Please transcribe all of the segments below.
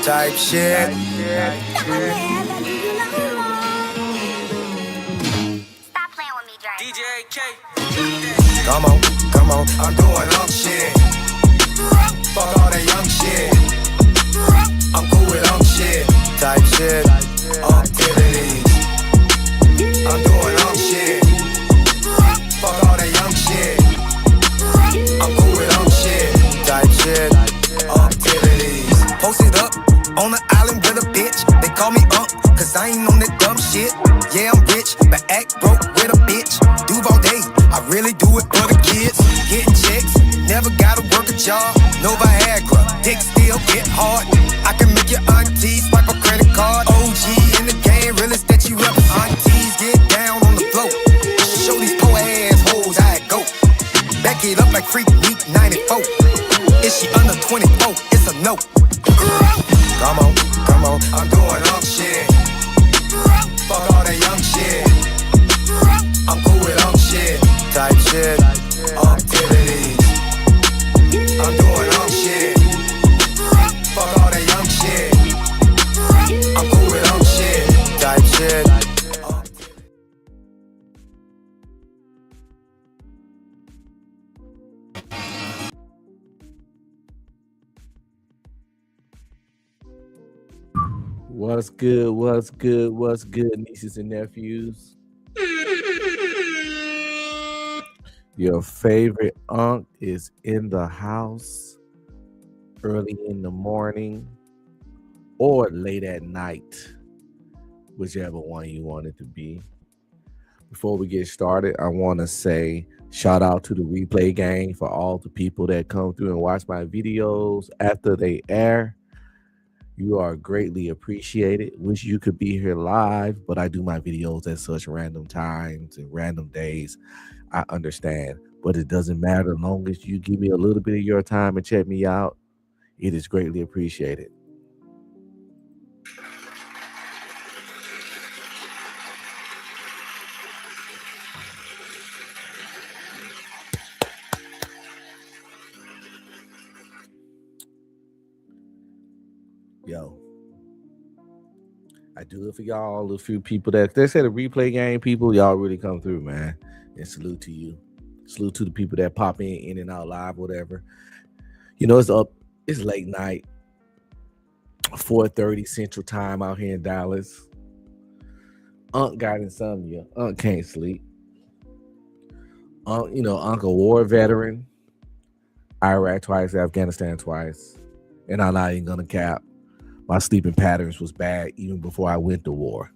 type shit. Stop playing with me, Drake. DJ K. Come on, I'm doing up shit. Fuck all that young shit. I'm cool with shit. Type shit. Activities. I'm doing shit. Fuck all that young shit. I'm cool with shit. Type shit. Activities. Posted up on the island with a bitch. They call me cause I ain't on that dumb shit. Yeah, I'm rich, but act broke with a bitch. Duval day, I really do it for the kids. Getting checks, never gotta work a job. No Viagra, dick still get hard. I can make your auntie swipe a credit card. OG in the game, realest that you ever. Aunties get down on the floor. Show these poor ass hoes how it go. Back it up like Freak Week 94. Is she under 24? It's a no. Come on, I'm doing shit. Fuck all that young shit. I'm cool with shit. Type shit. Activities. I'm doing shit. Fuck all that young shit. I'm cool with shit. Type shit. What's good? What's good? What's good, nieces and nephews? Your favorite unk is in the house early in the morning or late at night, whichever one you want it to be. Before we get started, I want to say shout out to the replay gang for all the people that come through and watch my videos after they air. You are greatly appreciated. Wish you could be here live, but I do my videos at such random times and random days. I understand, but it doesn't matter as long as you give me a little bit of your time and check me out. It is greatly appreciated. Yo, I do it for y'all, a few people that they said the replay game people, y'all really come through, man. And salute to you. Salute to the people that pop in and out live, whatever. You know, it's late night, 4:30 Central Time out here in Dallas. Unc got insomnia. Unc can't sleep. Unc, Unc a war veteran. Iraq twice, Afghanistan twice. And I'm not even gonna cap. My sleeping patterns was bad even before I went to war.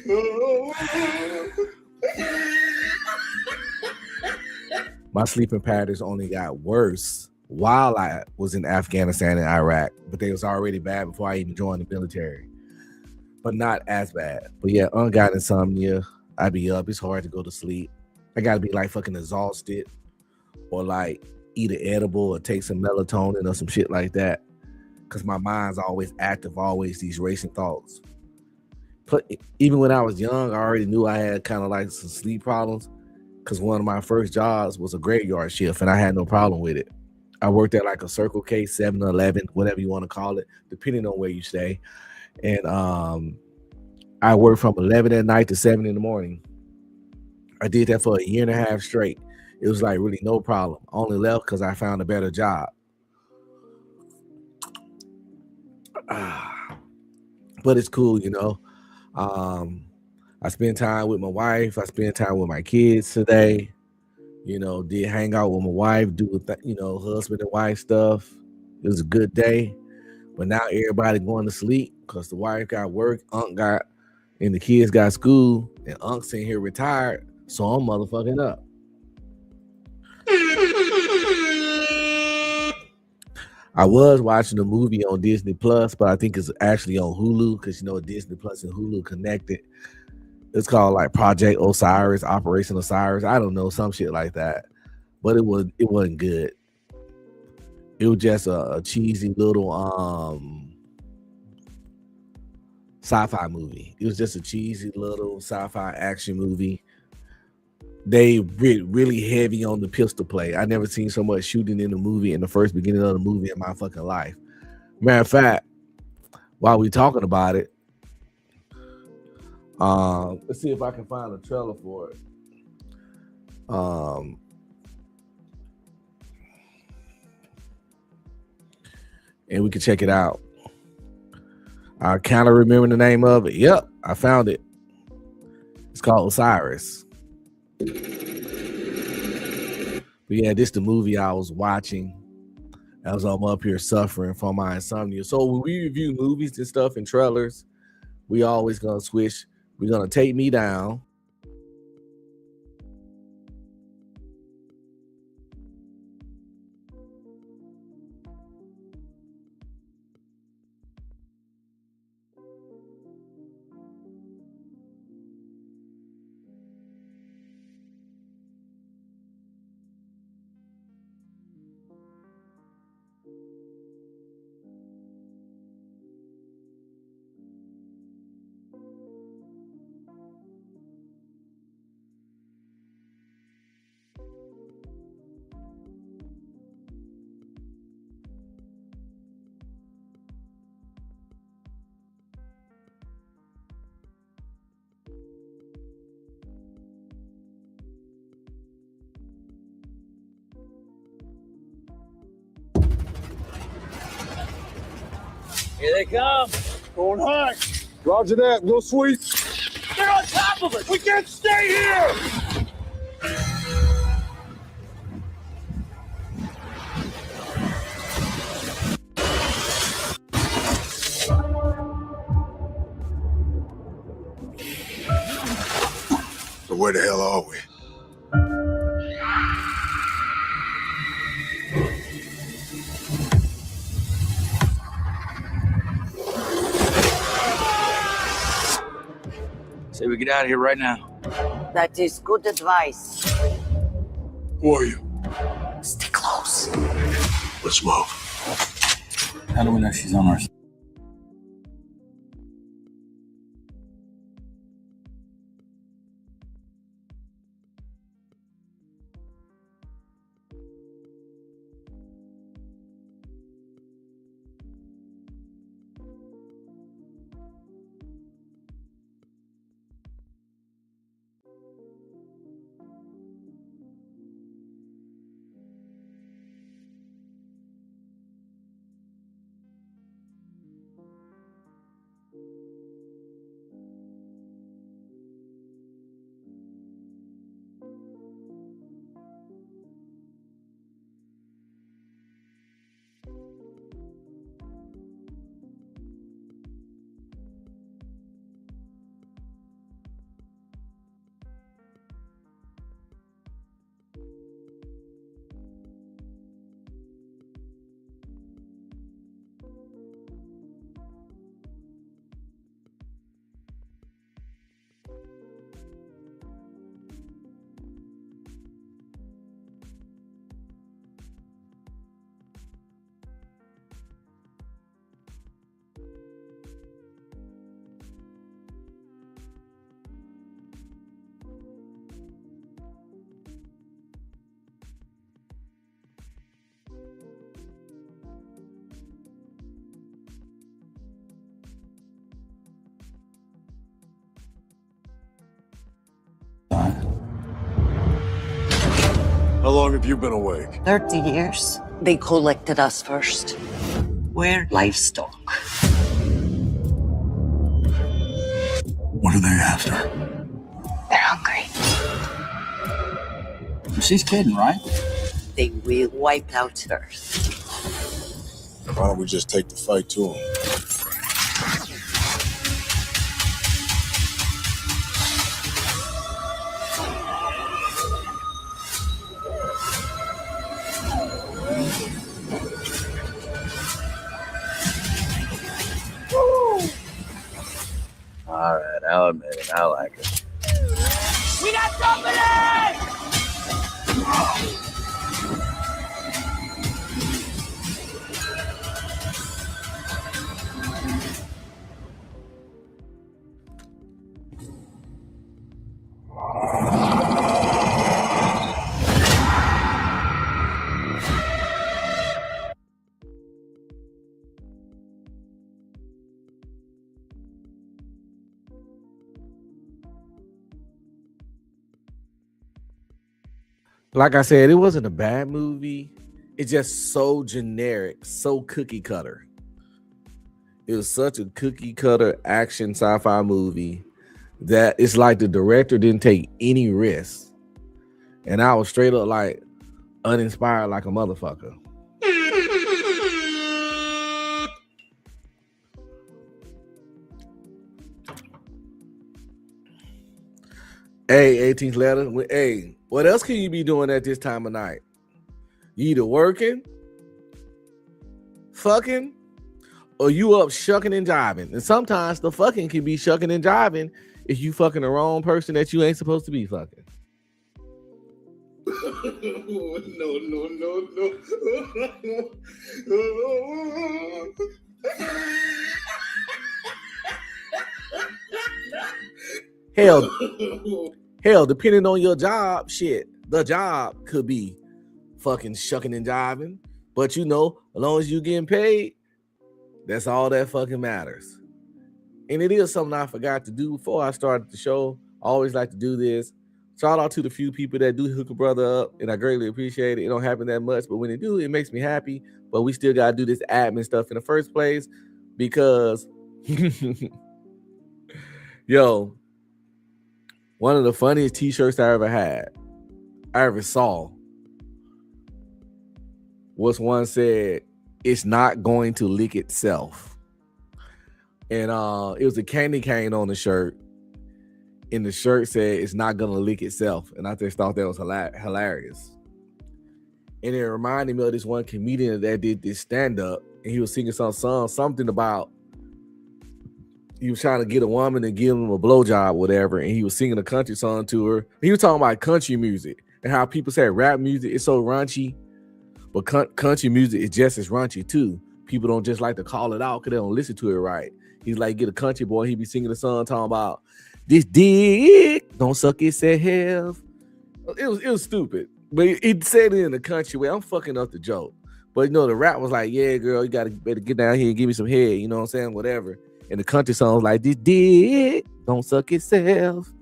No. My sleeping patterns only got worse while I was in Afghanistan and Iraq, but they was already bad before I even joined the military. But not as bad. But yeah, got insomnia. I be up. It's hard to go to sleep. I gotta be like fucking exhausted or like eat an edible or take some melatonin or some shit like that. Cause my mind's always active, always these racing thoughts. But even when I was young, I already knew I had kind of like some sleep problems. Cause one of my first jobs was a graveyard shift and I had no problem with it. I worked at like a Circle K, 7-Eleven, whatever you want to call it, depending on where you stay. And I worked from 11 at night to 7 in the morning. I did that for a year and a half straight. It was like really no problem. I only left because I found a better job. But it's cool, I spend time with my wife. I spend time with my kids today. Did hang out with my wife, do husband and wife stuff. It was a good day. But now everybody going to sleep because the wife got work, Unc got, and the kids got school, and Unc's in here retired, so I'm motherfucking up. I was watching a movie on Disney Plus, but I think it's actually on Hulu because Disney Plus and Hulu connected. It's called like Project Osiris, Operation Osiris. I don't know, some shit like that. But it wasn't good. It was just a cheesy little sci-fi movie. It was just a cheesy little sci-fi action movie. they really heavy on the pistol play. I never seen so much shooting in the movie in the first beginning of the movie in my fucking life. Matter of fact, while we talking about it, let's see if I can find a trailer for it. And we can check it out. I kind of remember the name of it. Yep, I found it. It's called Osiris. But yeah, this is the movie I was watching as I'm up here suffering from my insomnia. So when we review movies and stuff and trailers, we always gonna switch. We're gonna Take Me Down. Here they come. Going high. Roger that. Go sweep. They're on top of us. We can't stay here. So where the hell are we? Say we get out of here right now. That is good advice. Who are you? Stay close. Let's move. How do we know she's on our side? How long have you been awake? 30 years. They collected us first. We're livestock. What are they after? They're hungry. She's kidding, right? They will wipe out Earth. Why don't we just take the fight to them? All right, I'll admit it. I like it. We got company! Like I said, it wasn't a bad movie. It's just so generic, so cookie cutter. It was such a cookie cutter action sci-fi movie that it's like the director didn't take any risks. And I was straight up like uninspired like a motherfucker. Hey, 18th letter. Hey, what else can you be doing at this time of night? You either working, fucking, or you up shucking and jiving. And sometimes the fucking can be shucking and jiving if you fucking the wrong person that you ain't supposed to be fucking. No. Hell, depending on your job, shit, the job could be fucking shucking and jiving. But you know, as long as you getting paid, that's all that fucking matters. And it is something I forgot to do before I started the show. I always like to do this. Shout out to the few people that do hook a brother up, and I greatly appreciate it. It don't happen that much, but when they do, it makes me happy. But we still gotta do this admin stuff in the first place because, yo, one of the funniest t-shirts I ever saw, was one said, "It's not going to lick itself." And it was a candy cane on the shirt. And the shirt said, "It's not gonna lick itself." And I just thought that was hilarious. And it reminded me of this one comedian that did this stand-up, and he was singing some song, something about he was trying to get a woman and give him a blowjob, whatever, and he was singing a country song to her. He was talking about country music and how people say rap music is so raunchy, but country music is just as raunchy too. People don't just like to call it out because they don't listen to it right. He's like, get a country boy, he be singing a song talking about this dick don't suck itself. It was stupid, but he said it in a country way. I'm fucking up the joke, but you know the rap was like, "Yeah, girl, you better get down here and give me some head." You know what I'm saying? Whatever. And the country song was like, "This dick don't suck itself,"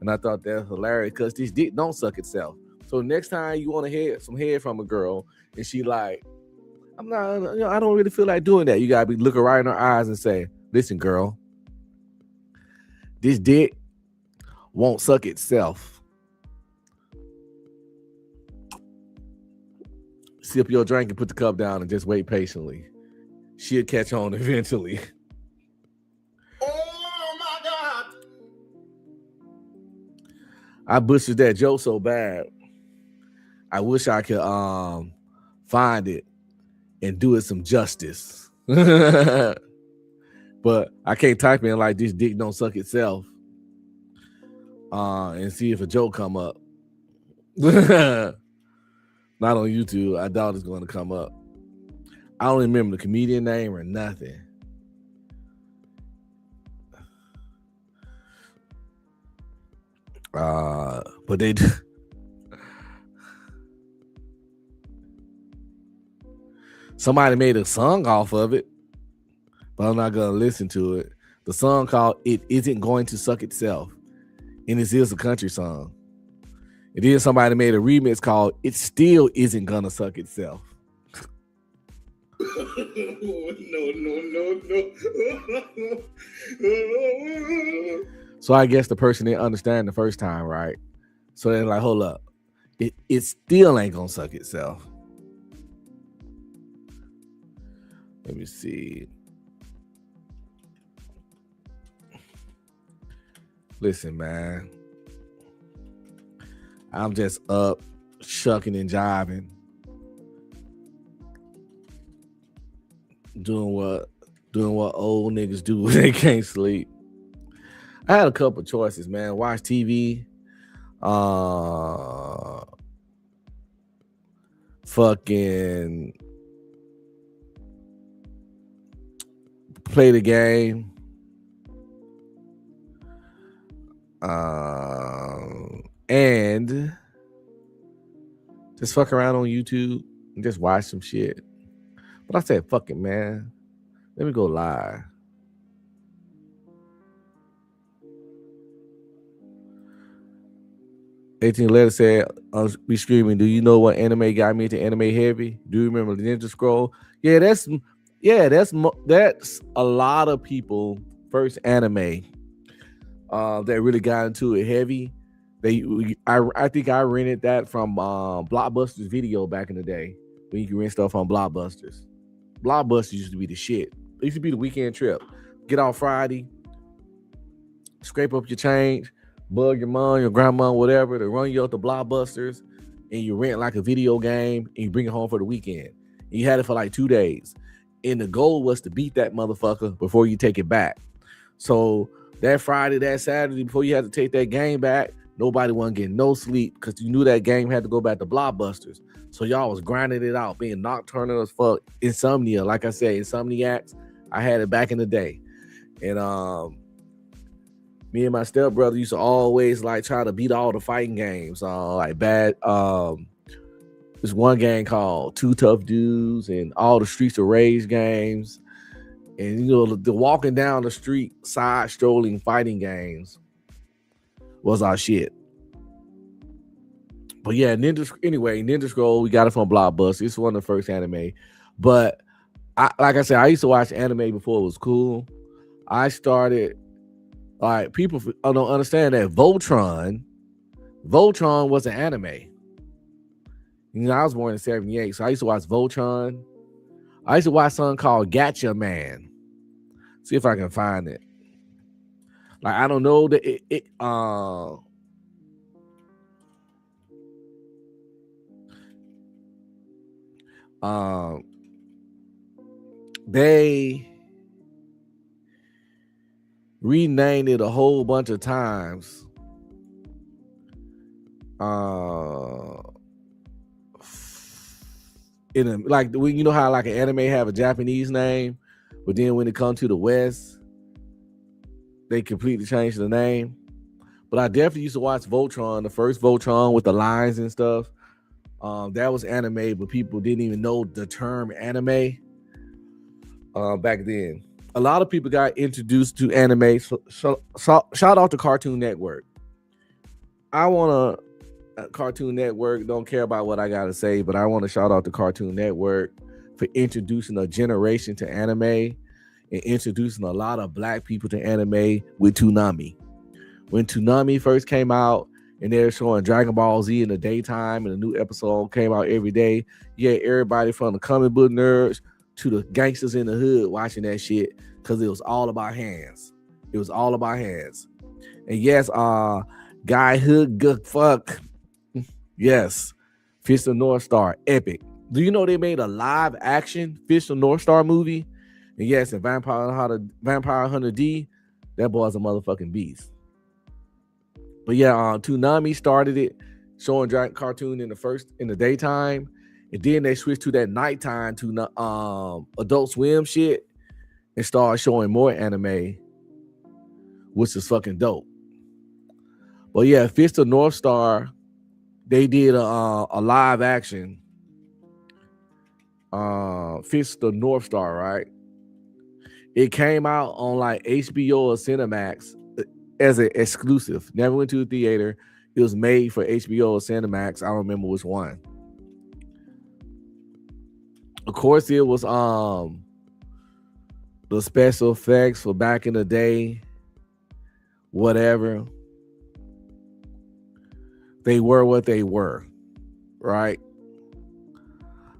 and I thought that was hilarious because this dick don't suck itself. So next time you want to hear some head from a girl, and she like, "I'm not, you know, I don't really feel like doing that," you gotta be looking right in her eyes and say, "Listen, girl, this dick won't suck itself. Sip your drink and put the cup down and just wait patiently. She'll catch on eventually." Oh my God. I butchered that joke so bad. I wish I could find it and do it some justice. But I can't type in like "this dick don't suck itself" and see if a joke come up. Not on YouTube. I doubt it's going to come up. I don't remember the comedian name or nothing. But they somebody made a song off of it, but I'm not gonna listen to it. The song called "It Isn't Going to Suck Itself," and this is a country song. And then somebody made a remix called "It Still Isn't Gonna Suck Itself." No. So I guess the person didn't understand the first time, right? So they're like, hold up. It still ain't gonna suck itself. Let me see. Listen, man. I'm just up shucking and jiving. Doing what old niggas do when they can't sleep. I had a couple choices, man. Watch TV. Fucking play the game. And just fuck around on YouTube and just watch some shit. But I said, fuck it, man. Let me go live. 18 Letter said, be screaming, do you know what anime got me into anime heavy? Do you remember the Ninja Scroll? Yeah, that's a lot of people first anime that really got into it heavy. I think I rented that from Blockbuster's Video back in the day when you can rent stuff on Blockbusters. Blockbusters used to be the shit. It used to be the weekend trip. Get out Friday, scrape up your change, bug your mom, your grandma, whatever, to run you up to Blockbusters, and you rent like a video game and you bring it home for the weekend. And you had it for like 2 days. And the goal was to beat that motherfucker before you take it back. So that Friday, that Saturday, before you had to take that game back, nobody wasn't getting no sleep because you knew that game had to go back to Blockbusters. So y'all was grinding it out, being nocturnal as fuck. Insomnia, like I said, Insomniacs. I had it back in the day. And me and my stepbrother used to always like try to beat all the fighting games. Like bad there's one game called Two Tough Dudes and all the Streets of Rage games. And you know, the walking down the street, side strolling fighting games was our shit. But yeah, Ninja Scroll, we got it from Blockbuster. It's one of the first anime. But like I said, I used to watch anime before it was cool. I started, like, people don't understand that Voltron was an anime. You know, I was born in 78, so I used to watch Voltron. I used to watch something called Gacha Man. See if I can find it. Like, I don't know that they renamed it a whole bunch of times. Like, you know how like an anime have a Japanese name, but then when it comes to the West, they completely changed the name. But I definitely used to watch Voltron, the first Voltron with the lines and stuff. That was anime, but people didn't even know the term anime back then. A lot of people got introduced to anime. So shout out to Cartoon Network. I want to Cartoon Network, don't care about what I gotta say, but I want to shout out to Cartoon Network for introducing a generation to anime and introducing a lot of black people to anime with Toonami. When Toonami first came out and they were showing Dragon Ball Z in the daytime and a new episode came out every day, yeah, everybody from the comic book nerds to the gangsters in the hood watching that shit because it was all about hands. It was all about hands. And yes, Guy Hood, good fuck. Yes, Fist of North Star, epic. Do you know they made a live action Fist of North Star movie? And yes, and Vampire Hunter D, that boy's a motherfucking beast. But yeah, Toonami started it, showing giant cartoon in the daytime, and then they switched to that nighttime to Adult Swim shit and started showing more anime, which is fucking dope. But yeah, Fist of North Star, they did a live action Fist of North Star, right? It came out on like HBO or Cinemax as an exclusive. Never went to the theater. It was made for HBO or Cinemax. I don't remember which one. Of course, it was the special effects for back in the day, whatever. They were what they were, right?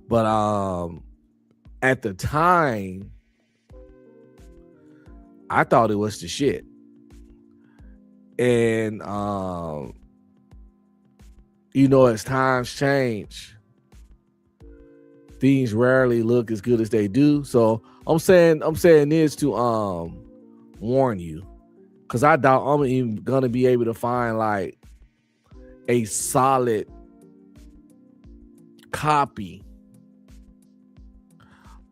But at the time, I thought it was the shit. And you know, as times change, things rarely look as good as they do. So I'm saying this to warn you, because I doubt I'm even gonna be able to find like a solid copy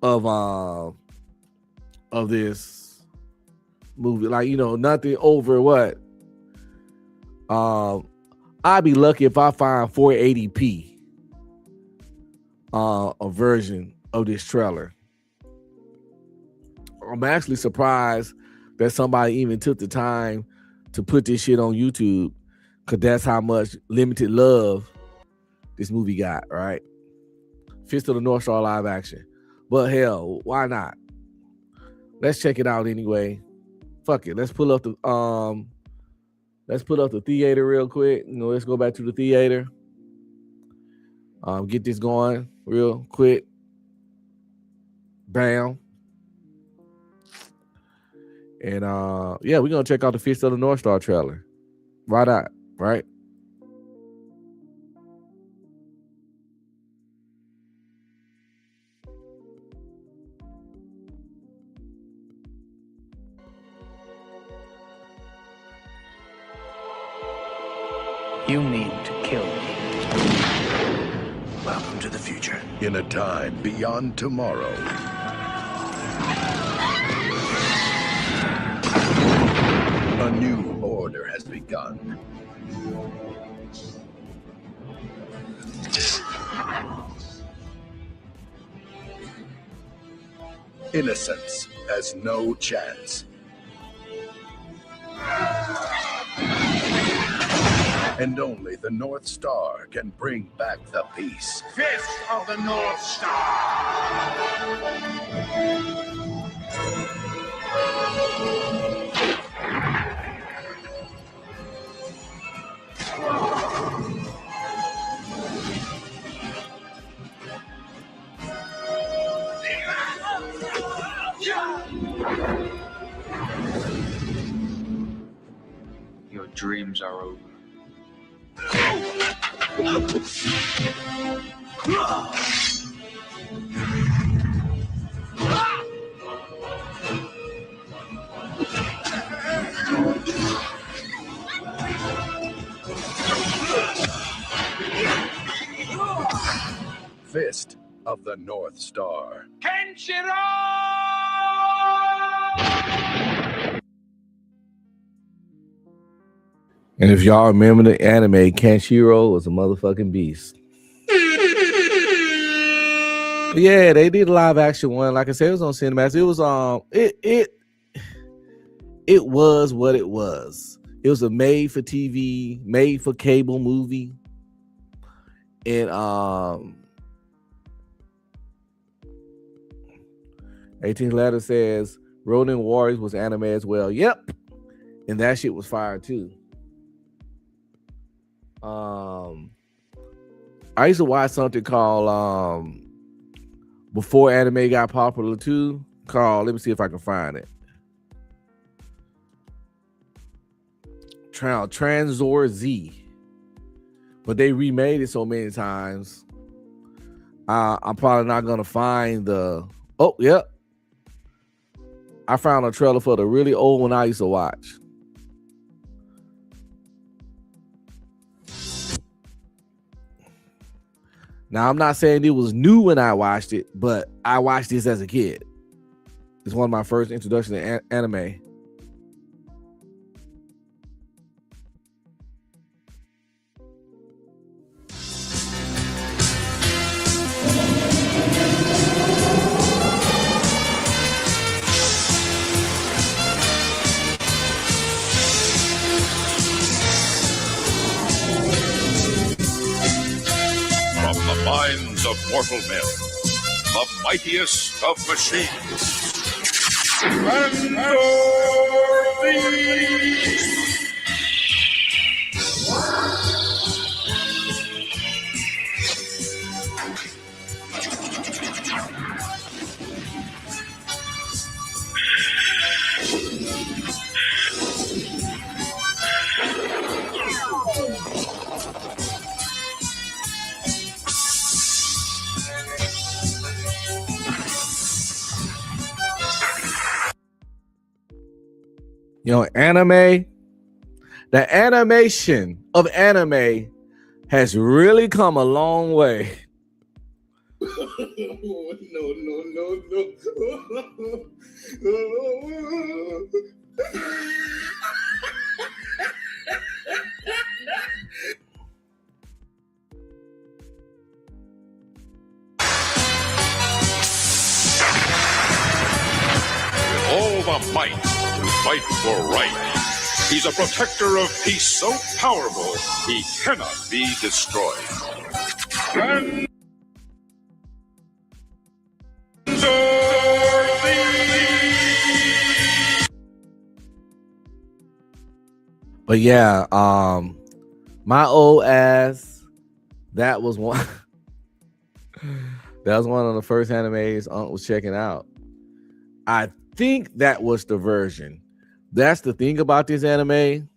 of this movie. Like, you know, nothing over what? I'd be lucky if I find 480p a version of this trailer. I'm actually surprised that somebody even took the time to put this shit on YouTube, Cause that's how much limited love this movie got, right? Fist of the North Star live action. But hell, why not? Let's check it out anyway. Fuck it. Let's pull up the theater real quick. Let's go back to the theater. Get this going real quick. Bam. And yeah, we're gonna check out the Fist of the North Star trailer. Why not? Right? You mean to kill me? Welcome to the future. In a time beyond tomorrow, a new order has begun. Innocence has no chance. And only the North Star can bring back the peace. Fist of the North Star! Your dreams are over. Fist of the North Star. Kenshiro! And if y'all remember the anime, Kenshiro was a motherfucking beast. But yeah, they did a live action one. Like I said, it was on Cinemax. It was it was what it was. It was a made for TV, made for cable movie. And 18th letter says Ronin Warriors was anime as well. Yep. And that shit was fire too. I used to watch something called before anime got popular too, called, let me see if I can find it. Transor Z. But they remade it so many times. I'm probably not gonna find the yep. I found a trailer for the really old one I used to watch. Now, I'm not saying it was new when I watched it, but I watched this as a kid. It's one of my first introductions to anime. Minds of mortal men, the mightiest of machines. Vandor Beast! Anime, the animation of anime has really come a long way. All the might to fight for right. He's a protector of peace so powerful, he cannot be destroyed. But yeah, my old ass, that was one. That was one of the first animes Unc was checking out. I think that was the version. That's the thing about this anime.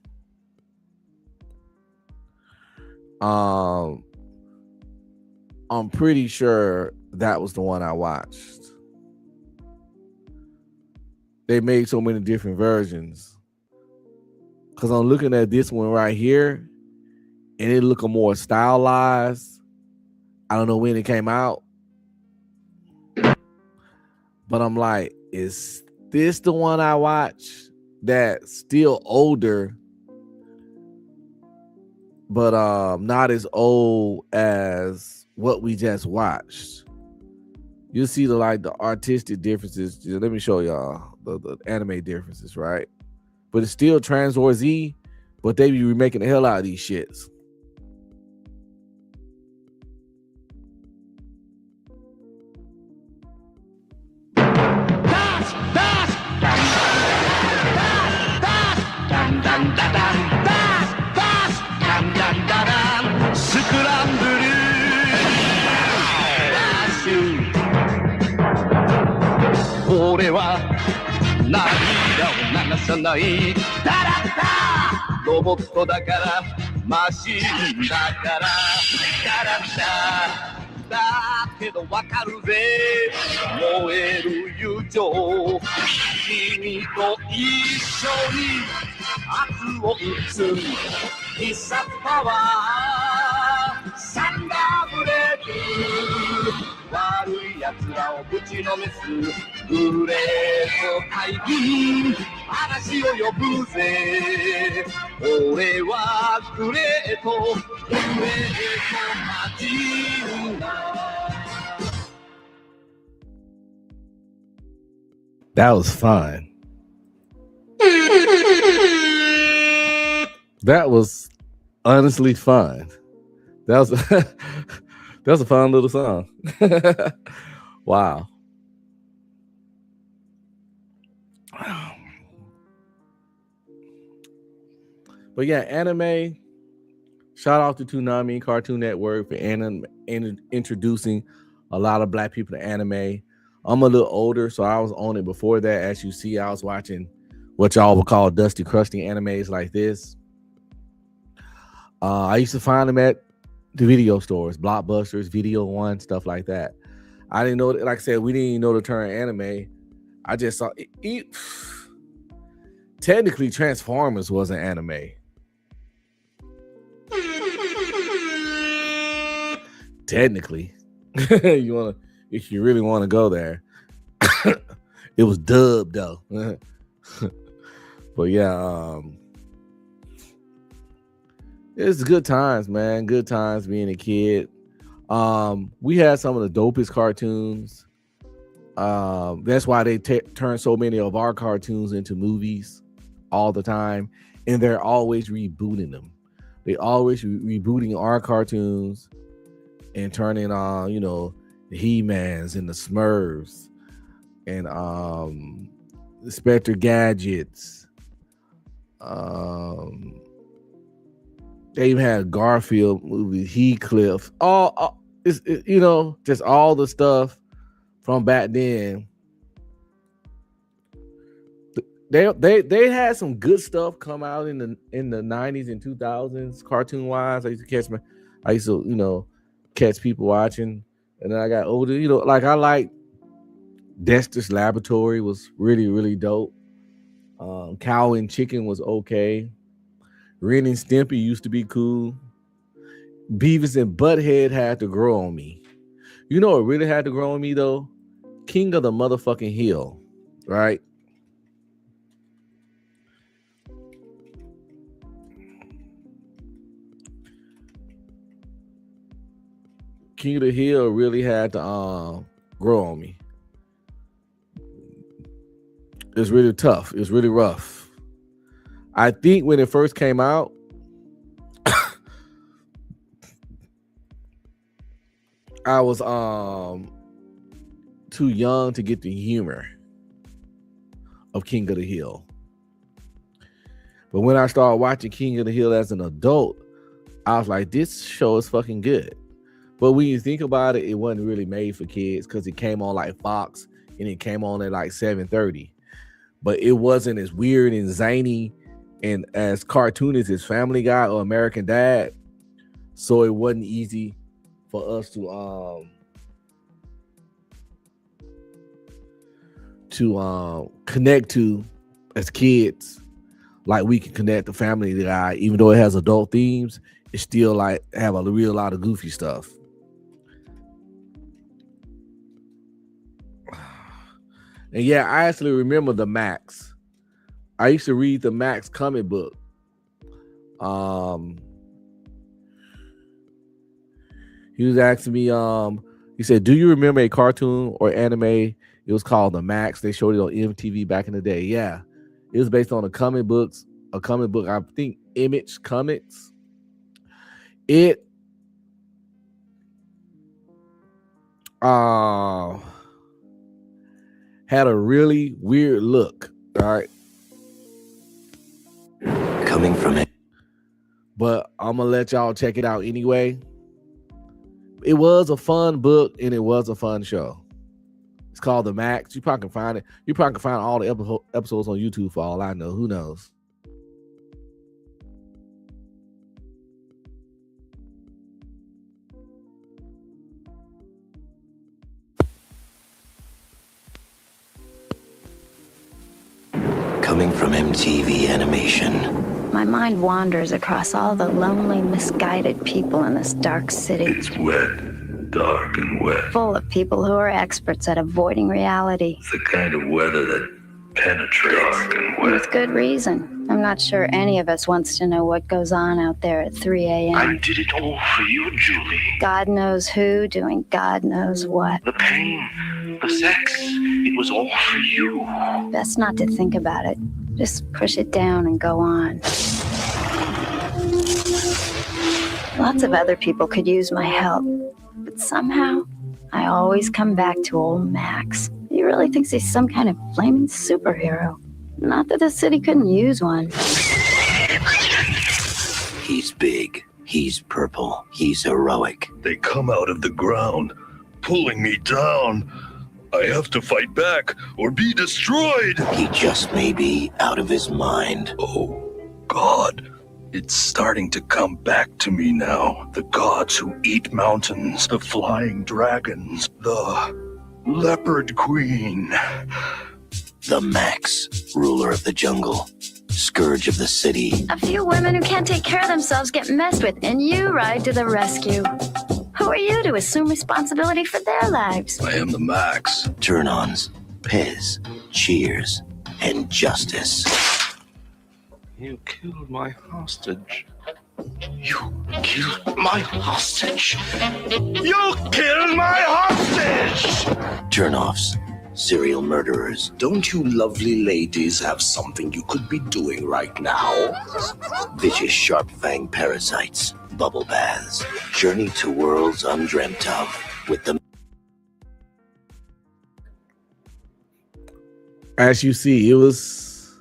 I'm pretty sure that was the one I watched. They made so many different versions. Because I'm looking at this one right here, and it looking more stylized. I don't know when it came out, but I'm like, is this the one I watched that's still older, but not as old as what we just watched? You'll see the artistic differences. Let me show y'all the anime differences, right? But it's still Transwar Z, but they be remaking the hell out of these shits. That was fun. That was honestly fun. That was that was a fun little song. Wow. But yeah, anime. Shout out to Toonami Cartoon Network for introducing a lot of black people to anime. I'm a little older, so I was on it before that. As you see, I was watching what y'all would call dusty, crusty animes like this. I used to find them at the video stores, Blockbusters, Video One, stuff like that. I didn't know, like I said, we didn't even know the term anime. I just saw it. Technically, Transformers was an anime. Technically, if you really want to go there. It was dubbed though. But yeah, it's good times, man. Good times being a kid. We had some of the dopest cartoons. That's why they turn so many of our cartoons into movies all the time, and they're always rebooting them. They always rebooting our cartoons and turning on, the He-Mans and the Smurfs and the Spectre Gadgets. They even had a Garfield movie, Heathcliff. Just all the stuff from back then. They had some good stuff come out in the 90s and 2000s cartoon wise. I used to catch people watching, and then I got older. I like Dexter's Laboratory was really, really dope. Cow and Chicken was okay. Ren and Stimpy used to be cool. Beavis and Butthead had to grow on me. You know what really had to grow on me though? King of the motherfucking Hill, right? King of the Hill really had to grow on me. It's really tough. It's really rough. I think when it first came out, I was too young to get the humor of King of the Hill. But when I started watching King of the Hill as an adult, I was like, this show is fucking good. But when you think about it, it wasn't really made for kids because it came on like Fox and it came on at like 7:30. But it wasn't as weird and zany and as cartoonish as Family Guy or American Dad. So it wasn't easy for us to connect to as kids. Like we can connect to Family Guy, even though it has adult themes, it still like have a real lot of goofy stuff. And yeah, I actually remember the Max. I used to read the Max comic book. He was asking me, he said, do you remember a cartoon or anime? It was called The Max. They showed it on MTV back in the day. Yeah. It was based on a comic book, I think Image Comics. It had a really weird look. All right. Coming from it. But I'm gonna let y'all check it out anyway. It was a fun book and it was a fun show. It's called The Max. You probably can find it. You probably can find all the episodes on YouTube for all I know. Who knows? Coming from MTV Animation. My mind wanders across all the lonely, misguided people in this dark city. It's wet, dark and wet. Full of people who are experts at avoiding reality. It's the kind of weather that penetrates. Dark and wet. With good reason. I'm not sure any of us wants to know what goes on out there at 3 a.m. I did it all for you, Julie. God knows who doing God knows what. The pain, the sex, it was all for you. Best not to think about it. Just push it down and go on. Lots of other people could use my help, but somehow I always come back to old Max. He really thinks he's some kind of flaming superhero. Not that the city couldn't use one. He's big. He's purple. He's heroic. They come out of the ground, pulling me down. I have to fight back or be destroyed. He just may be out of his mind. Oh, God. It's starting to come back to me now. The gods who eat mountains, the flying dragons, the leopard queen. The Max, ruler of the jungle, scourge of the city. A few women who can't take care of themselves get messed with, and you ride to the rescue. Who are you to assume responsibility for their lives? I am the Max. Turn-ons, Pez, Cheers, and Justice. You killed my hostage. You killed my hostage. You killed my hostage! Turn-offs, serial murderers. Don't you lovely ladies have something you could be doing right now? Vicious sharp fang parasites. Bubble baths. Journey to worlds undreamt of with the... As you see, it was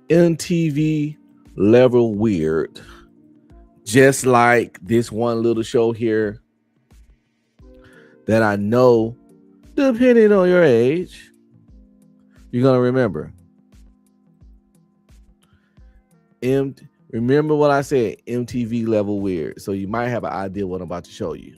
MTV level weird. Just like this one little show here that I know, depending on your age, you're going to remember. Remember what I said, MTV level weird. So you might have an idea what I'm about to show you.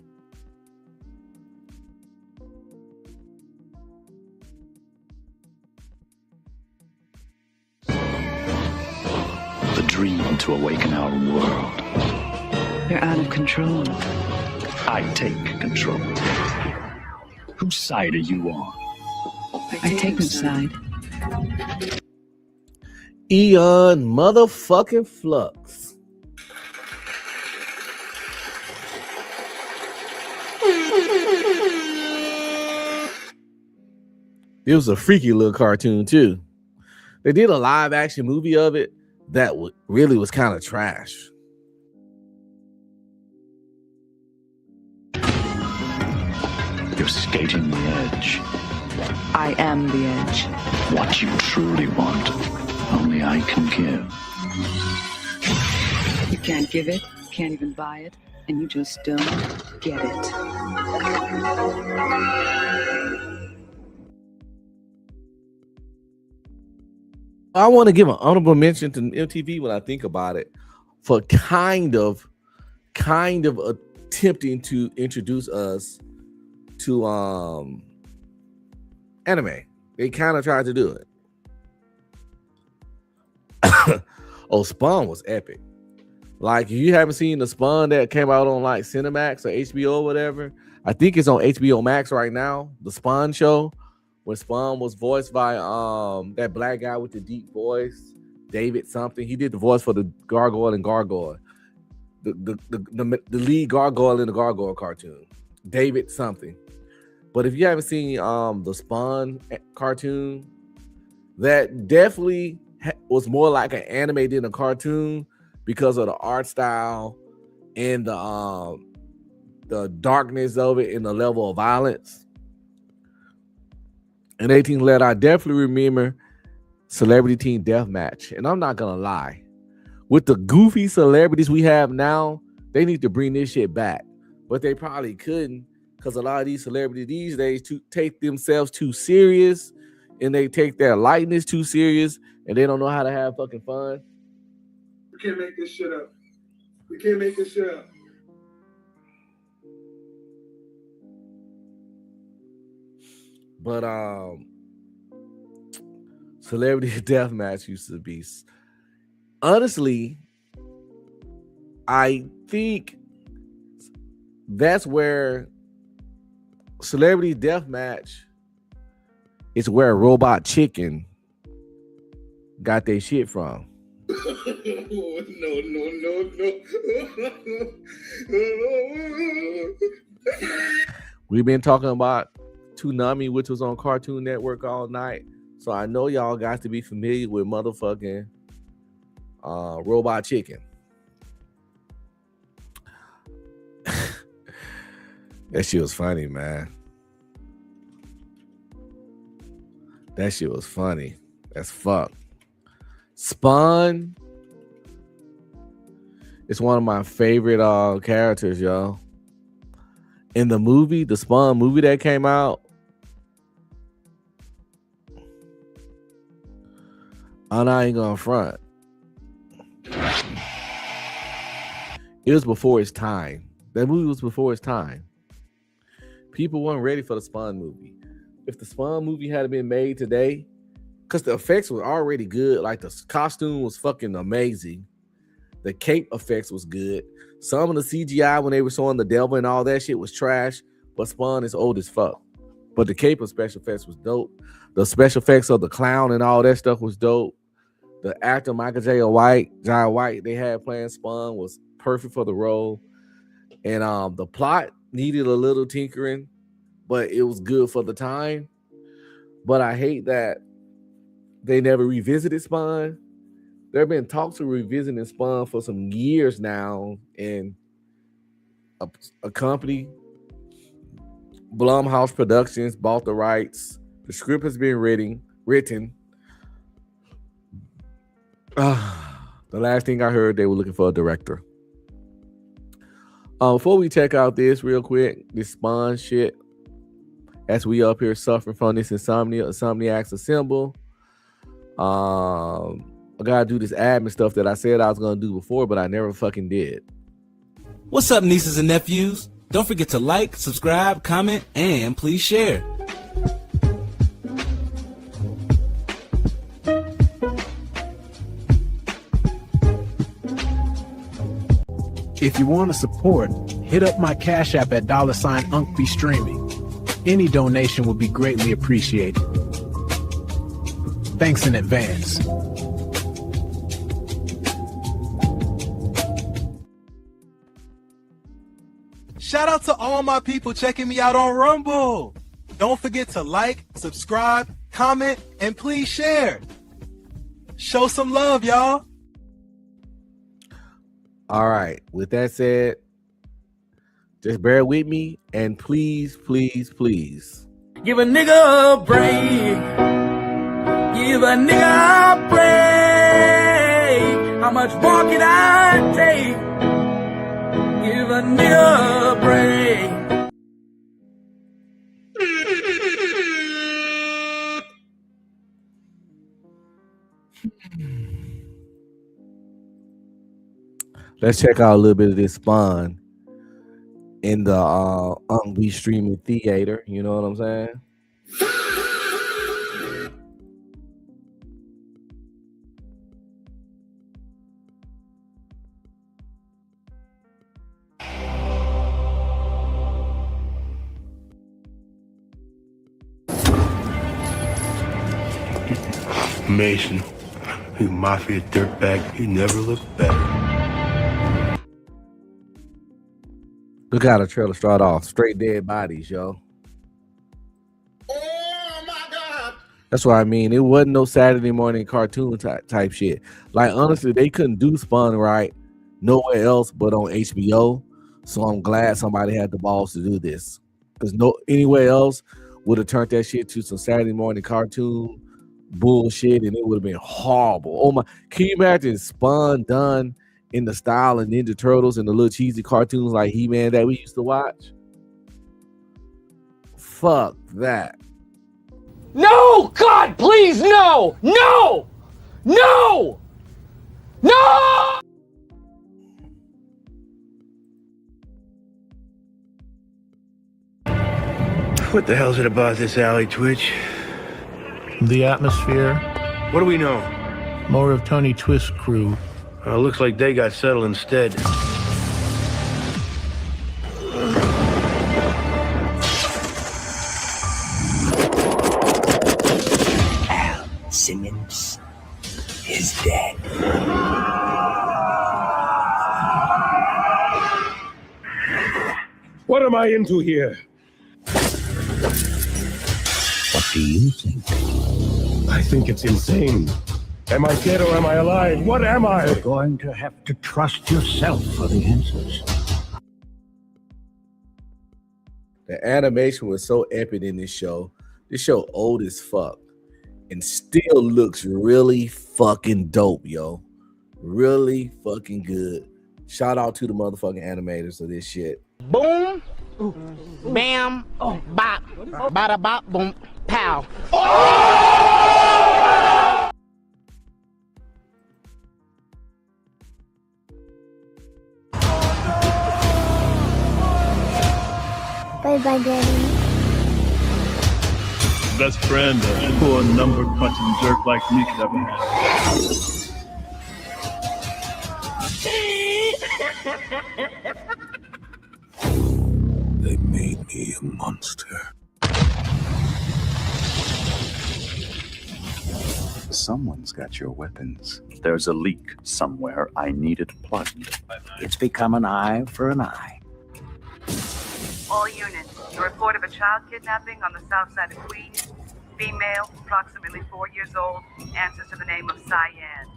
The dream to awaken our world. You're out of control. I take control. Whose side are you on? I take whose side? Eon motherfucking Flux. It was a freaky little cartoon too. They did a live action movie of it, that really was kind of trash. You're skating the edge. I am the edge. What you truly want, only I can give. You can't give it, can't even buy it, and you just don't get it. I want to give an honorable mention to MTV when I think about it for kind of attempting to introduce us to anime. They kind of tried to do it. Oh, Spawn was epic. Like, if you haven't seen the Spawn that came out on like Cinemax or HBO or whatever, I think it's on HBO Max right now. The Spawn show, when Spawn was voiced by that black guy with the deep voice, David something. He did the voice for the Gargoyle and Gargoyle, the lead Gargoyle in the Gargoyle cartoon, David something. But if you haven't seen the Spawn cartoon, that definitely was more like an anime than a cartoon because of the art style and the darkness of it and the level of violence. In 18th letter, I definitely remember Celebrity Team Deathmatch. And I'm not gonna lie, with the goofy celebrities we have now, they need to bring this shit back. But they probably couldn't, because a lot of these celebrities these days take themselves too serious, and they take their lightness too serious, and they don't know how to have fucking fun. We can't make this shit up. We can't make this shit up. But Celebrity Deathmatch used to be, honestly, I think that's where Celebrity Deathmatch is where Robot Chicken got their shit from. No. We've been talking about Toonami, which was on Cartoon Network all night. So I know y'all got to be familiar with motherfucking Robot Chicken. That shit was funny, man. That shit was funny as fuck. Spawn is one of my favorite characters, y'all. In the movie, the Spawn movie that came out, and I ain't gonna front, it was before its time. That movie was before its time. People weren't ready for the Spawn movie. If the Spawn movie had been made today, because the effects were already good, like the costume was fucking amazing, the cape effects was good. Some of the CGI when they were showing the devil and all that shit was trash, but Spawn is old as fuck. But the cape of special effects was dope. The special effects of the clown and all that stuff was dope. The actor Michael J. White they had playing Spawn was perfect for the role. And the plot needed a little tinkering, but it was good for the time. But I hate that they never revisited Spawn. There have been talks of revisiting Spawn for some years now, and a company, Blumhouse Productions, bought the rights. The script has been written. The last thing I heard, they were looking for a director. Before we check out this real quick, this Spawn shit, as we up here suffering from this Insomniacs assemble, I gotta do this admin stuff that I said I was gonna do before, but I never fucking did. What's up, nieces and nephews? Don't forget to like, subscribe, comment, and please share. If you want to support, hit up my Cash App at $UncBe Streaming. Any donation would be greatly appreciated. Thanks in advance. Shout out to all my people checking me out on Rumble. Don't forget to like, subscribe, comment, and please share. Show some love, y'all. All right. With that said, just bear with me and please, please, please. Give a nigga a break. Give a nigga a break. How much more can I take? Give a nigga a break. Let's check out a little bit of this Spawn in the Unbe streaming theater. You know what I'm saying? Mason, you mafia dirtbag, you never looked better. Look how the trailer start off. Straight dead bodies, yo. That's what I mean. It wasn't no Saturday morning cartoon type shit. Like, honestly, they couldn't do Spawn right nowhere else but on HBO. So I'm glad somebody had the balls to do this. Because anywhere else would have turned that shit to some Saturday morning cartoon bullshit and it would have been horrible. Oh my, can you imagine Spawn done in the style of Ninja Turtles and the little cheesy cartoons like He-Man that we used to watch? Fuck that. No! God, please, no! No! No! No! What the hell's it about this alley, Twitch? The atmosphere. What do we know? More of Tony Twist's crew. Looks like they got settled instead. Al Simmons is dead. What am I into here? What do you think? I think it's insane. Am I dead or am I alive? What am I? You're going to have to trust yourself for the answers. The animation was so epic in this show. This show old as fuck and still looks really fucking dope, yo. Really fucking good. Shout out to the motherfucking animators of this shit. Boom, bam, bop, bada bop, boom, pow. Bye-bye, Daddy. Best friend a poor number crunching jerk like me could ever have. They made me a monster. Someone's got your weapons. There's a leak somewhere. I need it plugged. It's become an eye for an eye. All units, a report of a child kidnapping on the south side of Queens. Female, approximately 4 years old, answers to the name of Cyan.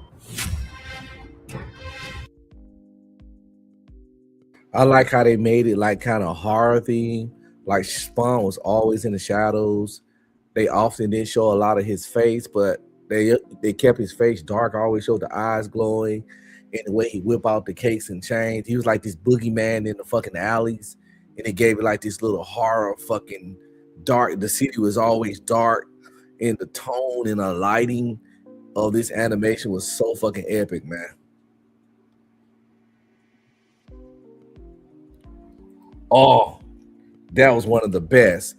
I like how they made it like kind of horror theme. Like Spawn was always in the shadows. They often didn't show a lot of his face, but they kept his face dark. Always showed the eyes glowing, and the way he whip out the cakes and chains. He was like this boogeyman in the fucking alleys, and it gave it like this little horror fucking dark. The city was always dark, and the tone and the lighting of this animation was so fucking epic, man. Oh, that was one of the best.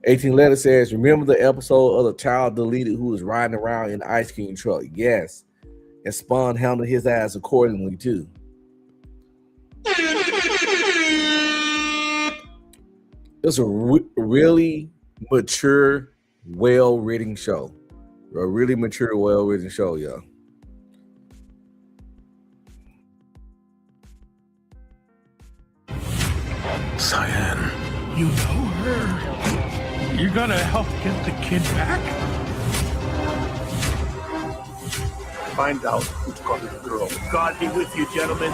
18 Letter says, remember the episode of the child deleted who was riding around in the ice cream truck? Yes. And Spawn handled his ass accordingly, too. It's a really mature, well-written show. A really mature, well-written show, y'all. Cyan. You know her. You're gonna help get the kid back? Find out who got the girl. God be with you, gentlemen.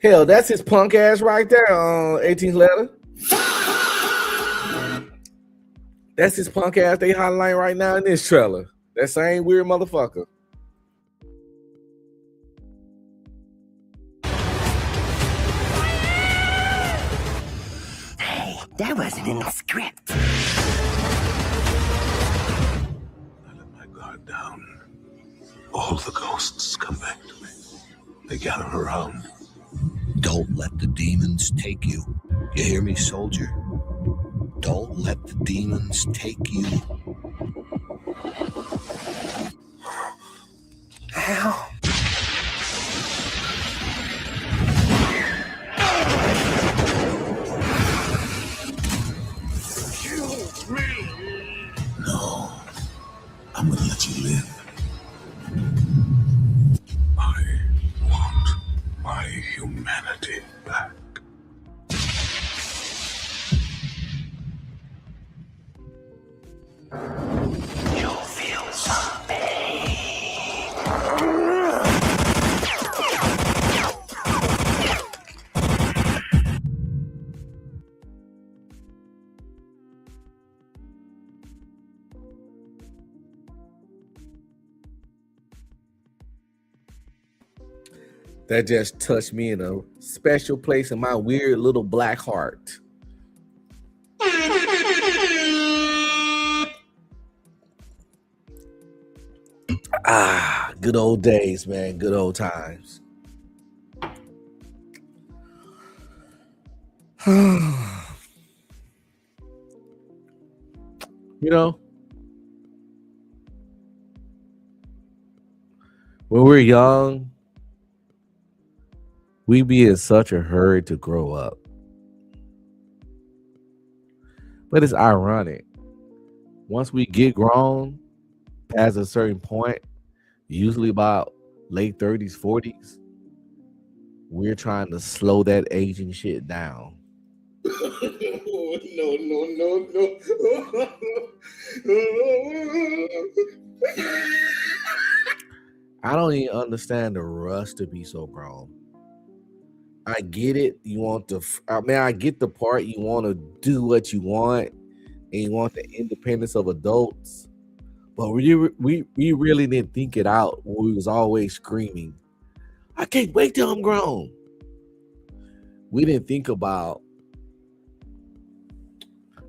Hell, that's his punk ass right there on 18th letter. That's his punk ass they highlight right now in this trailer. That same weird motherfucker. Hey, that wasn't in the script. I let my guard down. All the ghosts come back to me. They gather around. Don't let the demons take you. You hear me, soldier? Don't let the demons take you. Ow. No, I'm gonna let you live. I want my humanity back. You'll feel some pain. That just touched me in a special place in my weird little black heart. Ah, good old days, man. Good old times. You know, when we're young, we be in such a hurry to grow up. But it's ironic. Once we get grown past a certain point, usually about late 30s, 40s, we're trying to slow that aging shit down. No. I don't even understand the rush to be so grown. I get it. You want to, I get the part. You want to do what you want, and you want the independence of adults. But we really didn't think it out when we was always screaming, I can't wait till I'm grown. We didn't think about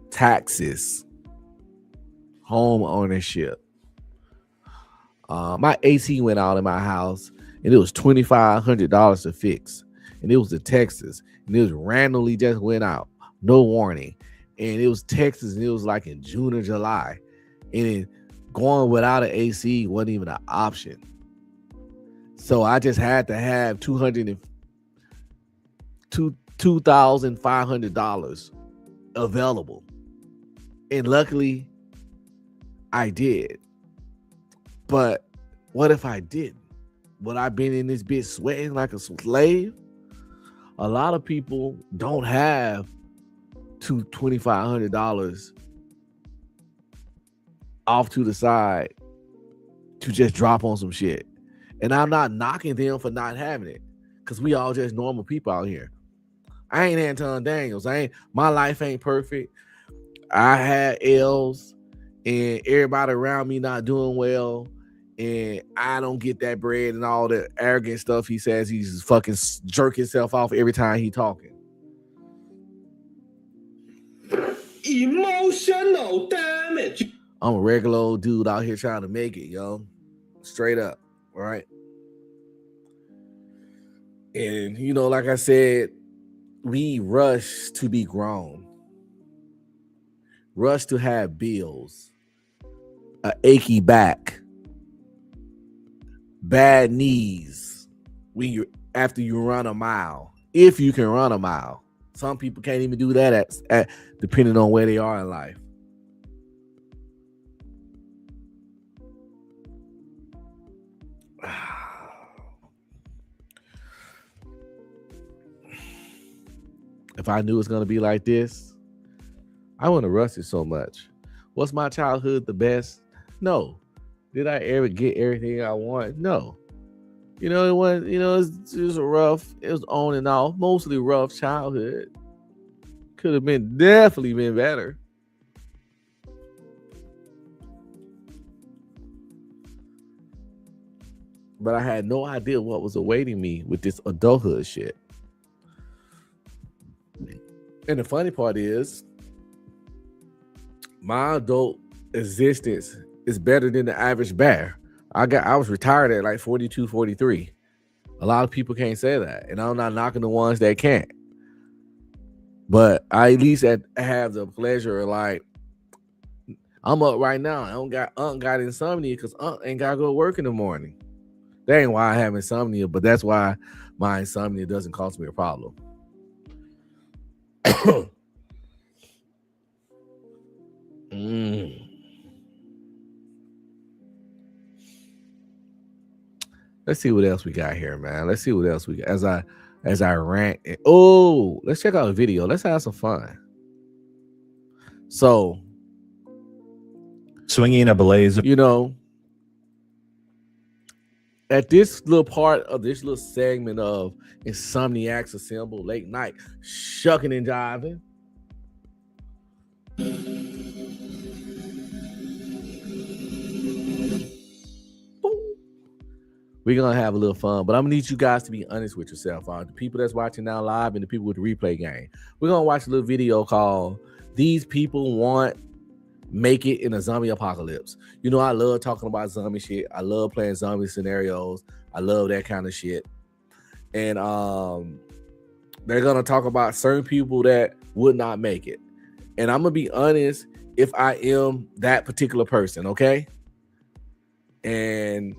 taxes, home ownership. My AC went out in my house, and it was $2,500 to fix. And it was in Texas, and it was randomly just went out, no warning. And it was Texas, and it was like in June or July. And going without an AC wasn't even an option. So I just had to have $2,500 available. And luckily, I did. But what if I didn't? Would I been in this bitch sweating like a slave? A lot of people don't have $2,500 off to the side to just drop on some shit. And I'm not knocking them for not having it, because we all just normal people out here. I ain't Anton Daniels. My life ain't perfect. I had L's, and everybody around me not doing well, and I don't get that bread and all the arrogant stuff he says. He's fucking jerk himself off every time he talking. Emotional damage. I'm a regular old dude out here trying to make it, yo. Straight up, right? And, you know, like I said, we rush to be grown. Rush to have bills. An achy back. Bad knees after you run a mile. If you can run a mile. Some people can't even do that at depending on where they are in life. If I knew it's going to be like this, I wouldn't have rushed it so much. Was my childhood the best? No. Did I ever get everything I want? No. You know, it was, it's just a rough, it was on and off, mostly rough childhood. Could have definitely been better. But I had no idea what was awaiting me with this adulthood shit. And the funny part is, my adult existence is better than the average bear. I was retired at like 42, 43. A lot of people can't say that. And I'm not knocking the ones that can't. But I at least have the pleasure of like, I'm up right now. Unc got insomnia because Unc ain't got to go to work in the morning. That ain't why I have insomnia, but that's why my insomnia doesn't cause me a problem. Let's see what else we got here, man. Let's see what else we got as I rant. Let's check out a video. Let's have some fun. So, swinging a blaze, at this little part of this little segment of Insomniacs Assemble late night shucking and jiving. We're going to have a little fun, but I'm going to need you guys to be honest with yourself. The people that's watching now live and the people with the replay game. We're going to watch a little video called These People Want Make It in a Zombie Apocalypse. You know, I love talking about zombie shit. I love playing zombie scenarios. I love that kind of shit. And they're going to talk about certain people that would not make it. And I'm going to be honest if I am that particular person, okay? And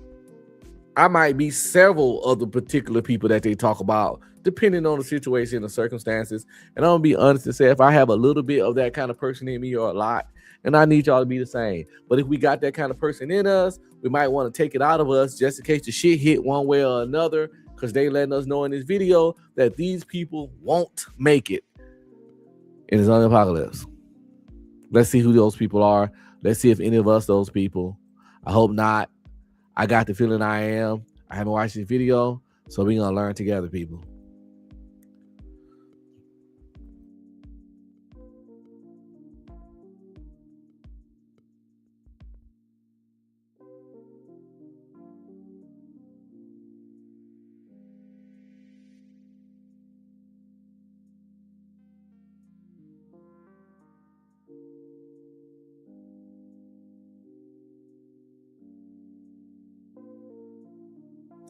I might be several of the particular people that they talk about, depending on the situation and the circumstances. And I'm going to be honest and say, if I have a little bit of that kind of person in me or a lot, and I need y'all to be the same. But if we got that kind of person in us, we might want to take it out of us just in case the shit hit one way or another, because they letting us know in this video that these people won't make it in the zombie apocalypse. Let's see who those people are. Let's see if any of us those people. I hope not. I got the feeling I am. I haven't watched this video, so we're going to learn together, people.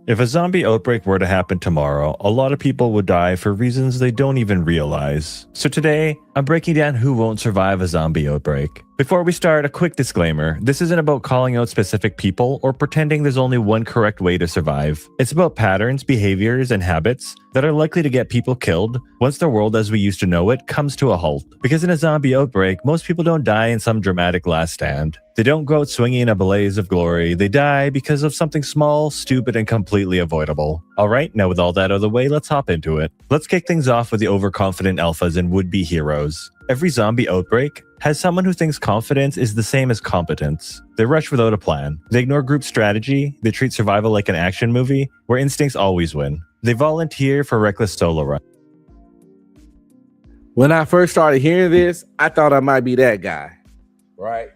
If a zombie outbreak were to happen tomorrow, a lot of people would die for reasons they don't even realize. So today, I'm breaking down who won't survive a zombie outbreak. Before we start, a quick disclaimer. This isn't about calling out specific people or pretending there's only one correct way to survive. It's about patterns, behaviors, and habits that are likely to get people killed once the world as we used to know it comes to a halt. Because in a zombie outbreak, most people don't die in some dramatic last stand. They don't go out swinging in a blaze of glory. They die because of something small, stupid, and completely avoidable. Alright, now with all that out of the way, let's hop into it. Let's kick things off with the overconfident alphas and would-be heroes. Every zombie outbreak has someone who thinks confidence is the same as competence. They rush without a plan. They ignore group strategy. They treat survival like an action movie, where instincts always win. They volunteer for reckless solo runs. When I first started hearing this, I thought I might be that guy, right?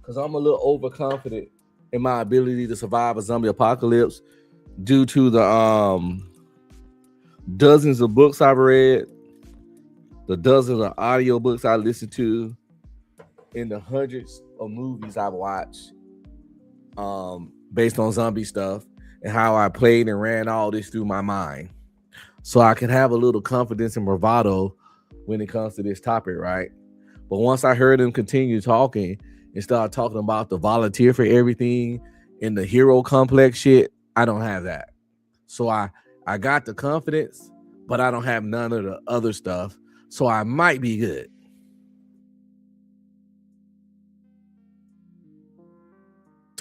Because I'm a little overconfident in my ability to survive a zombie apocalypse due to the dozens of books I've read, the dozens of audio books I listened to, and the hundreds of movies I've watched based on zombie stuff, and how I played and ran all this through my mind. So I can have a little confidence and bravado when it comes to this topic, right? But once I heard them continue talking and start talking about the volunteer for everything and the hero complex shit, I don't have that. So I got the confidence, but I don't have none of the other stuff. So I might be good.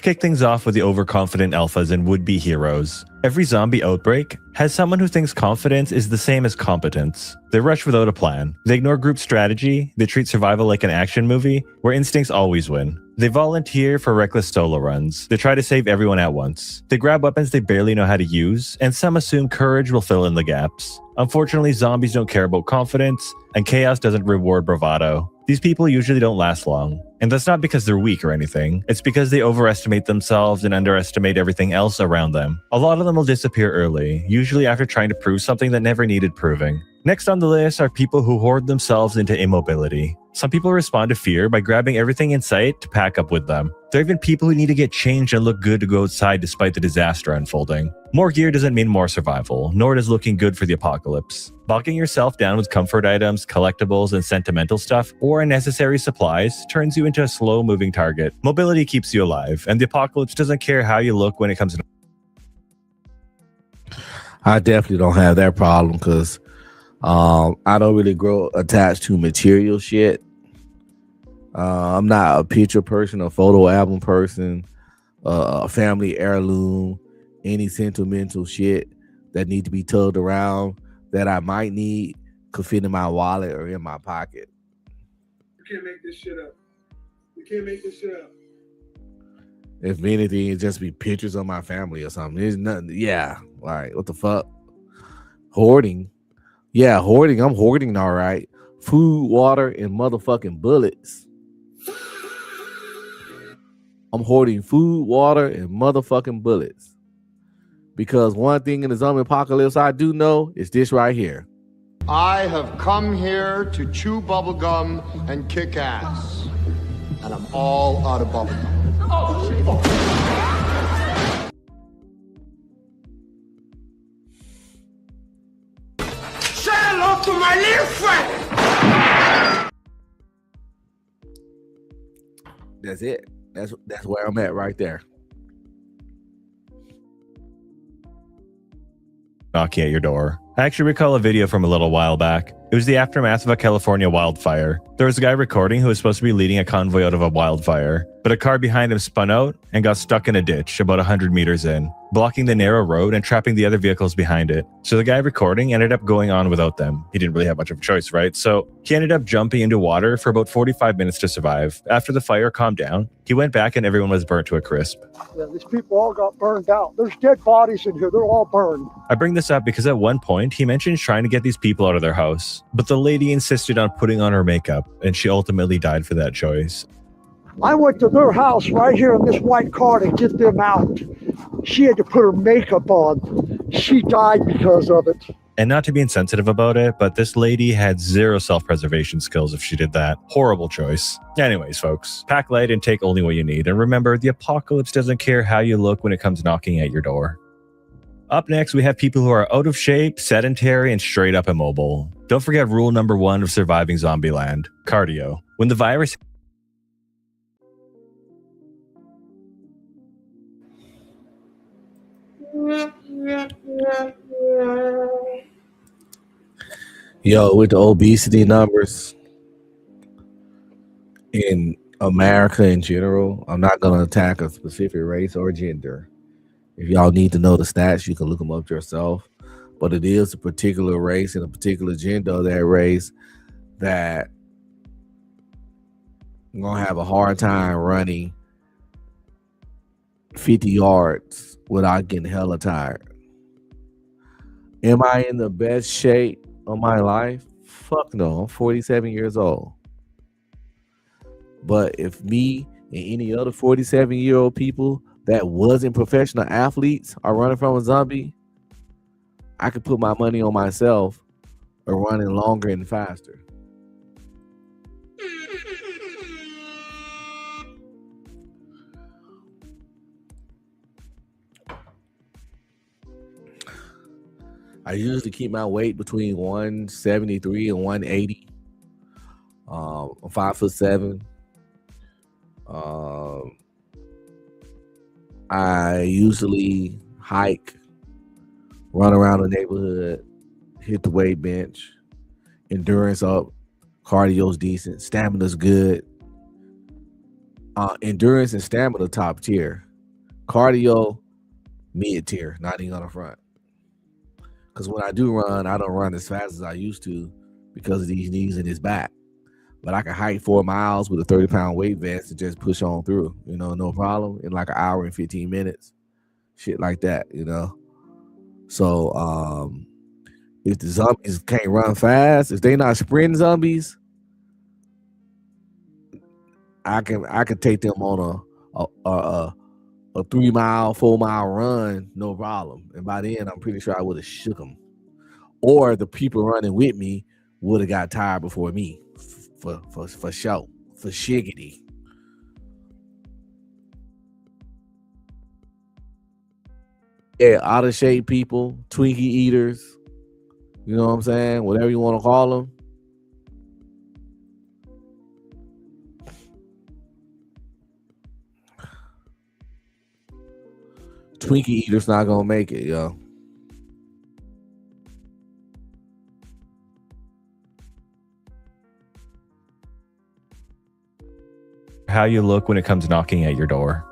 kick things off with the overconfident alphas and would-be heroes. Every zombie outbreak has someone who thinks confidence is the same as competence. They rush without a plan. They ignore group strategy. They treat survival like an action movie, where instincts always win. They volunteer for reckless solo runs. They try to save everyone at once. They grab weapons they barely know how to use, and some assume courage will fill in the gaps. Unfortunately, zombies don't care about confidence, and chaos doesn't reward bravado. These people usually don't last long. And that's not because they're weak or anything. It's because they overestimate themselves and underestimate everything else around them. A lot of them will disappear early, usually after trying to prove something that never needed proving. Next on the list are people who hoard themselves into immobility. Some people respond to fear by grabbing everything in sight to pack up with them. There are even people who need to get changed and look good to go outside despite the disaster unfolding. More gear doesn't mean more survival, nor does looking good for the apocalypse. Bogging yourself down with comfort items, collectibles, and sentimental stuff, or unnecessary supplies turns you into a slow-moving target. Mobility keeps you alive, and the apocalypse doesn't care how you look when it comes to... I definitely don't have that problem because I don't really grow attached to material shit. I'm not a picture person, a photo album person, a family heirloom, any sentimental shit that need to be tugged around that I might need could fit in my wallet or in my pocket. You can't make this shit up. You can't make this shit up. If anything, it just be pictures of my family or something. There's nothing. Yeah, like what the fuck? Hoarding. Yeah, hoarding. I'm hoarding all right. Food, water, and motherfucking bullets. I'm hoarding food, water, and motherfucking bullets. Because one thing in the zombie apocalypse I do know is this right here. I have come here to chew bubblegum and kick ass. And I'm all out of bubblegum. Say hello to my little friend! That's it. That's where I'm at right there. Knocking at your door. I actually recall a video from a little while back. It was the aftermath of a California wildfire. There was a guy recording who was supposed to be leading a convoy out of a wildfire, but a car behind him spun out and got stuck in a ditch about 100 meters in, blocking the narrow road and trapping the other vehicles behind it. So the guy recording ended up going on without them. He didn't really have much of a choice, right? So he ended up jumping into water for about 45 minutes to survive. After the fire calmed down, he went back and everyone was burnt to a crisp. Yeah, these people all got burned out. There's dead bodies in here. They're all burned. I bring this up because at one point he mentioned trying to get these people out of their house, but the lady insisted on putting on her makeup, and she ultimately died for that choice. I went to their house right here in this white car to get them out. She had to put her makeup on. She died because of it. And not to be insensitive about it, but this lady had zero self-preservation skills if she did that. Horrible choice. Anyways, folks, pack light and take only what you need. And remember, the apocalypse doesn't care how you look when it comes knocking at your door. Up next, we have people who are out of shape, sedentary, and straight up immobile. Don't forget rule number 1 of surviving Zombieland: cardio. When the virus... Yo, with the obesity numbers in America in general, I'm not going to attack a specific race or gender. If y'all need to know the stats, you can look them up yourself. But it is a particular race and a particular gender of that race that I'm going to have a hard time running 50 yards without getting hella tired. Am I in the best shape of my life? Fuck no. I'm 47 years old. But if me and any other 47-year-old people that wasn't professional athletes are running from a zombie, I could put my money on myself or running longer and faster. I usually keep my weight between 173 and 180. I'm 5'7". I usually hike, run around the neighborhood, hit the weight bench, endurance up, cardio's decent, stamina's good. Endurance and stamina top tier. Cardio, mid tier, not even on the front. Because when I do run, I don't run as fast as I used to because of these knees and this back. But I can hike 4 miles with a 30-pound weight vest and just push on through, no problem, in like an hour and 15 minutes. Shit like that, So if the zombies can't run fast, if they not sprint zombies, I can take them on a 3 mile, 4 mile run, no problem. And by then, I'm pretty sure I would have shook them. Or the people running with me would have got tired before me, for sure, for shiggity. Yeah, out of shape people, Twinkie eaters, you know what I'm saying? Whatever you want to call them. Twinkie eaters not gonna make it, yo. How you look when it comes knocking at your door.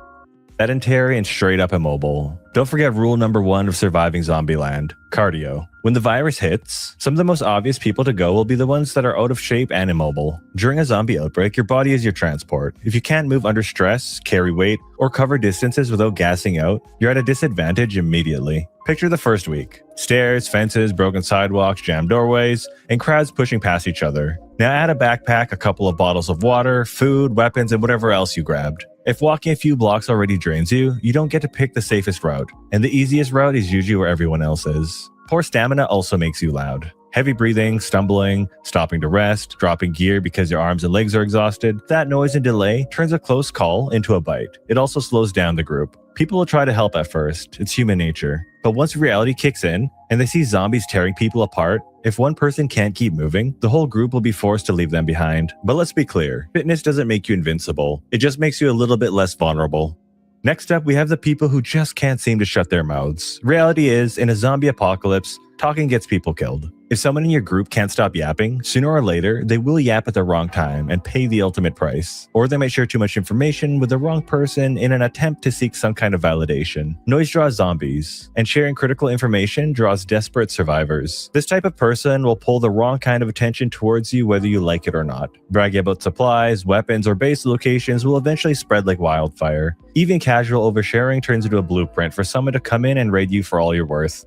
Sedentary and straight up immobile. Don't forget rule number 1 of surviving Zombieland: cardio. When the virus hits, some of the most obvious people to go will be the ones that are out of shape and immobile. During a zombie outbreak, your body is your transport. If you can't move under stress, carry weight, or cover distances without gassing out, you're at a disadvantage immediately. Picture the first week. Stairs, fences, broken sidewalks, jammed doorways, and crowds pushing past each other. Now add a backpack, a couple of bottles of water, food, weapons, and whatever else you grabbed. If walking a few blocks already drains you, you don't get to pick the safest route, and the easiest route is usually where everyone else is. Poor stamina also makes you loud. Heavy breathing, stumbling, stopping to rest, dropping gear because your arms and legs are exhausted. That noise and delay turns a close call into a bite. It also slows down the group. People will try to help at first. It's human nature. But once reality kicks in and they see zombies tearing people apart, if one person can't keep moving, the whole group will be forced to leave them behind. But let's be clear, fitness doesn't make you invincible. It just makes you a little bit less vulnerable. Next up, we have the people who just can't seem to shut their mouths. Reality is, in a zombie apocalypse, talking gets people killed. If someone in your group can't stop yapping, sooner or later, they will yap at the wrong time and pay the ultimate price. Or they might share too much information with the wrong person in an attempt to seek some kind of validation. Noise draws zombies, and sharing critical information draws desperate survivors. This type of person will pull the wrong kind of attention towards you whether you like it or not. Bragging about supplies, weapons, or base locations will eventually spread like wildfire. Even casual oversharing turns into a blueprint for someone to come in and raid you for all you're worth.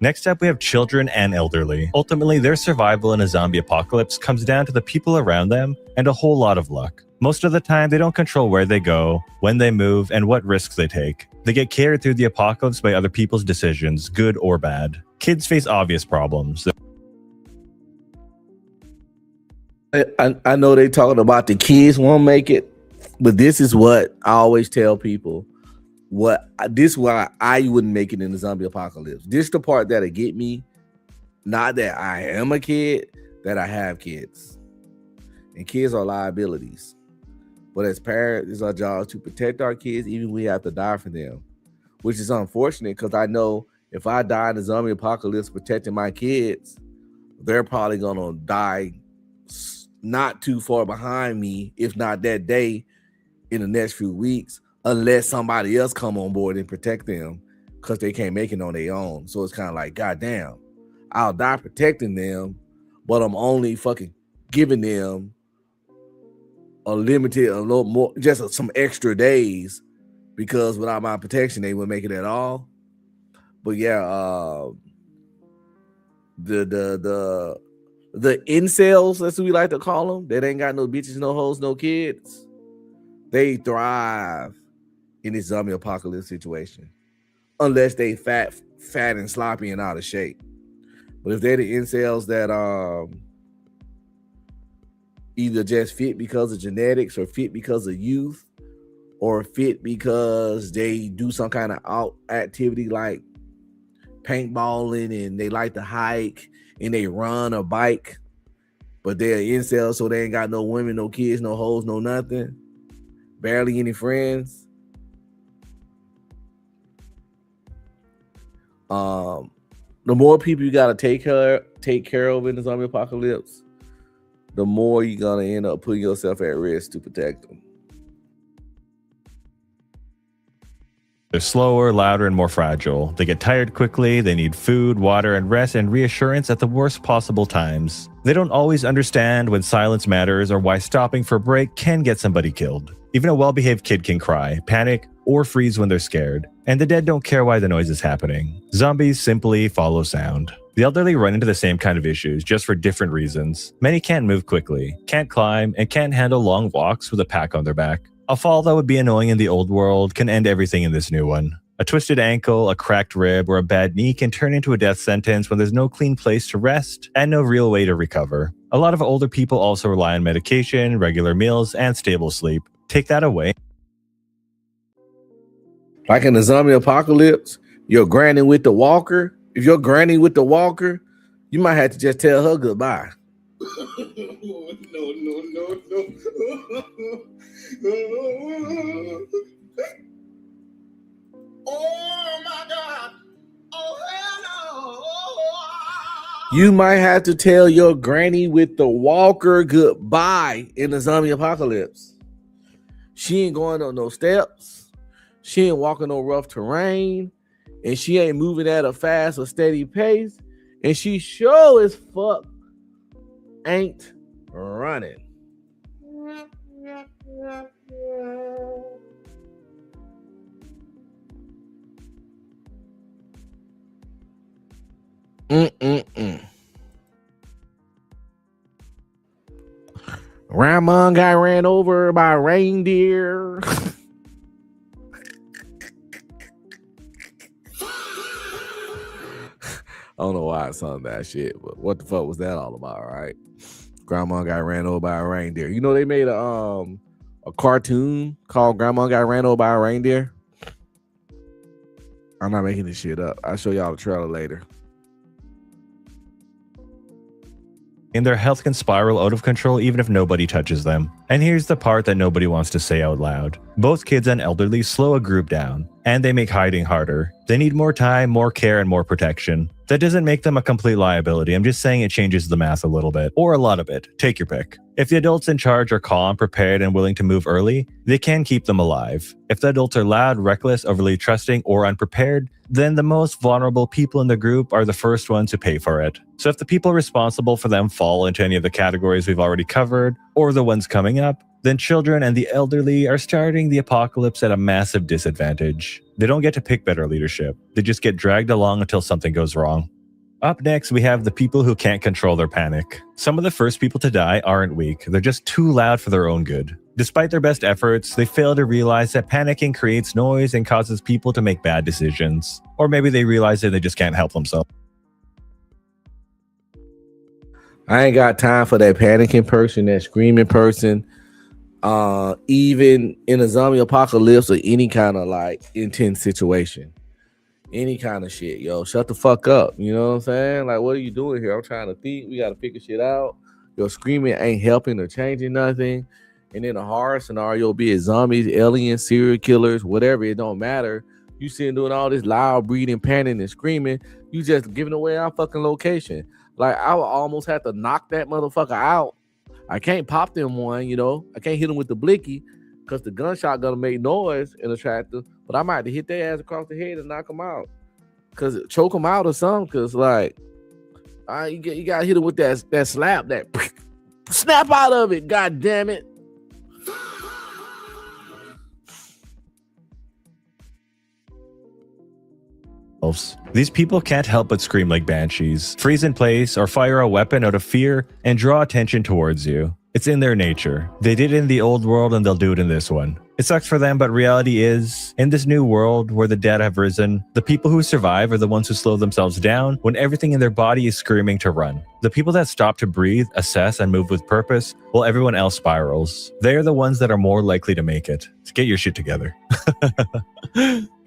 Next up, we have children and elderly. Ultimately, their survival in a zombie apocalypse comes down to the people around them and a whole lot of luck. Most of the time, they don't control where they go, when they move, and what risks they take. They get carried through the apocalypse by other people's decisions, good or bad. Kids face obvious problems. I know they talking about the kids won't make it, but this is what I always tell people. This is why I wouldn't make it in the zombie apocalypse. This is the part that'll get me. Not that I am a kid, that I have kids. And kids are liabilities. But as parents, it's our job to protect our kids, even if we have to die for them. Which is unfortunate because I know if I die in the zombie apocalypse protecting my kids, they're probably going to die not too far behind me, if not that day, in the next few weeks. Unless somebody else come on board and protect them because they can't make it on their own. So it's kind of like, goddamn, I'll die protecting them, but I'm only fucking giving them a little more, just some extra days because without my protection, they wouldn't make it at all. But yeah, the incels, as we like to call them, that ain't got no bitches, no hoes, no kids, they thrive in this zombie apocalypse situation, unless they fat and sloppy and out of shape. But if they're the incels that either just fit because of genetics, or fit because of youth, or fit because they do some kind of out activity like paintballing, and they like to hike, and they run or bike, but they're incels, so they ain't got no women, no kids, no hoes, no nothing, barely any friends. The more people you gotta take care of in the zombie apocalypse, the more you're gonna end up putting yourself at risk to protect them. They're slower, louder, and more fragile. They get tired quickly, they need food, water, and rest and reassurance at the worst possible times. They don't always understand when silence matters or why stopping for a break can get somebody killed. Even a well-behaved kid can cry, panic, or freeze when they're scared. And the dead don't care why the noise is happening. Zombies simply follow sound. The elderly run into the same kind of issues, just for different reasons. Many can't move quickly, can't climb, and can't handle long walks with a pack on their back. A fall that would be annoying in the old world can end everything in this new one. A twisted ankle, a cracked rib, or a bad knee can turn into a death sentence when there's no clean place to rest and no real way to recover. A lot of older people also rely on medication, regular meals, and stable sleep. Take that away. Like in the zombie apocalypse, your granny with the walker. If your granny with the walker, you might have to just tell her goodbye. No. Oh my God. Oh hell no. You might have to tell your granny with the walker goodbye in the zombie apocalypse. She ain't going on no steps. She ain't walking no rough terrain. And she ain't moving at a fast or steady pace. And she sure as fuck ain't running. Ramon got ran over by a reindeer. I don't know why I sung that shit, but what the fuck was that all about, right? Grandma got ran over by a reindeer. You know they made a cartoon called Grandma Got Ran Over by a Reindeer? I'm not making this shit up. I'll show y'all the trailer later. And their health can spiral out of control even if nobody touches them. And here's the part that nobody wants to say out loud. Both kids and elderly slow a group down, and they make hiding harder. They need more time, more care, and more protection. That doesn't make them a complete liability. I'm just saying it changes the math a little bit, or a lot of it. Take your pick. If the adults in charge are calm, prepared, and willing to move early, they can keep them alive. If the adults are loud, reckless, overly trusting, or unprepared, then the most vulnerable people in the group are the first ones who pay for it. So if the people responsible for them fall into any of the categories we've already covered, or the ones coming up, then children and the elderly are starting the apocalypse at a massive disadvantage. They don't get to pick better leadership. They just get dragged along until something goes wrong. Up next, we have the people who can't control their panic. Some of the first people to die aren't weak. They're just too loud for their own good. Despite their best efforts, they fail to realize that panicking creates noise and causes people to make bad decisions. Or maybe they realize that they just can't help themselves. I ain't got time for that panicking person, that screaming person. Even in a zombie apocalypse or any kind of like intense situation. Any kind of shit, yo. Shut the fuck up. You know what I'm saying? Like, what are you doing here? I'm trying to think. We got to figure shit out. Your screaming ain't helping or changing nothing. And in a horror scenario, be it zombies, aliens, serial killers, whatever, it don't matter. You sitting doing all this loud breathing, panting, and screaming. You just giving away our fucking location. Like, I would almost have to knock that motherfucker out. I can't pop them one, you know. I can't hit them with the blicky because the gunshot gonna make noise and attractive. But I might have to hit their ass across the head and knock them out. Cause choke them out or something. Cause like, you gotta hit it with that slap, that snap out of it. God damn it. These people can't help but scream like banshees, freeze in place, or fire a weapon out of fear and draw attention towards you. It's in their nature. They did it in the old world and they'll do it in this one. It sucks for them, but reality is, in this new world where the dead have risen, the people who survive are the ones who slow themselves down when everything in their body is screaming to run. The people that stop to breathe, assess, and move with purpose, while everyone else spirals. They are the ones that are more likely to make it. So get your shit together.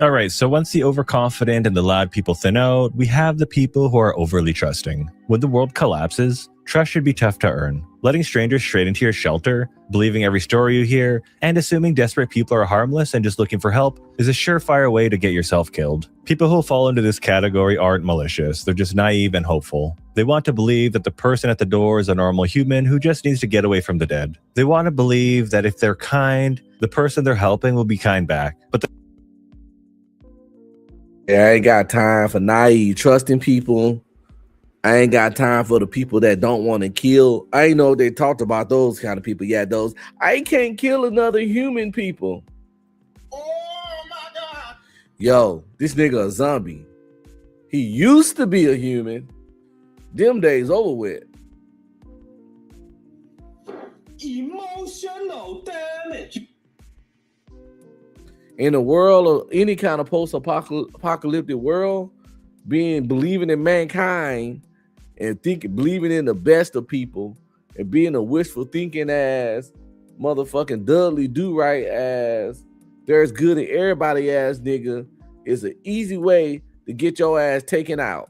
Alright, so once the overconfident and the loud people thin out, we have the people who are overly trusting. When the world collapses, trust should be tough to earn. Letting strangers straight into your shelter, believing every story you hear, and assuming desperate people are harmless and just looking for help is a surefire way to get yourself killed. People who fall into this category aren't malicious, they're just naive and hopeful. They want to believe that the person at the door is a normal human who just needs to get away from the dead. They want to believe that if they're kind, the person they're helping will be kind back. But Yeah, I ain't got time for naive trusting people. I ain't got time for the people that don't want to kill. I ain't know they talked about those kind of people. Yeah, those I can't kill another human people. Oh my God. Yo, this nigga a zombie. He used to be a human. Them days over with. Emotional damage. In a world of any kind of post-apocalyptic world, believing in mankind and believing in the best of people and being a wishful thinking ass motherfucking Dudley do right ass there's good in everybody ass nigga is an easy way to get your ass taken out.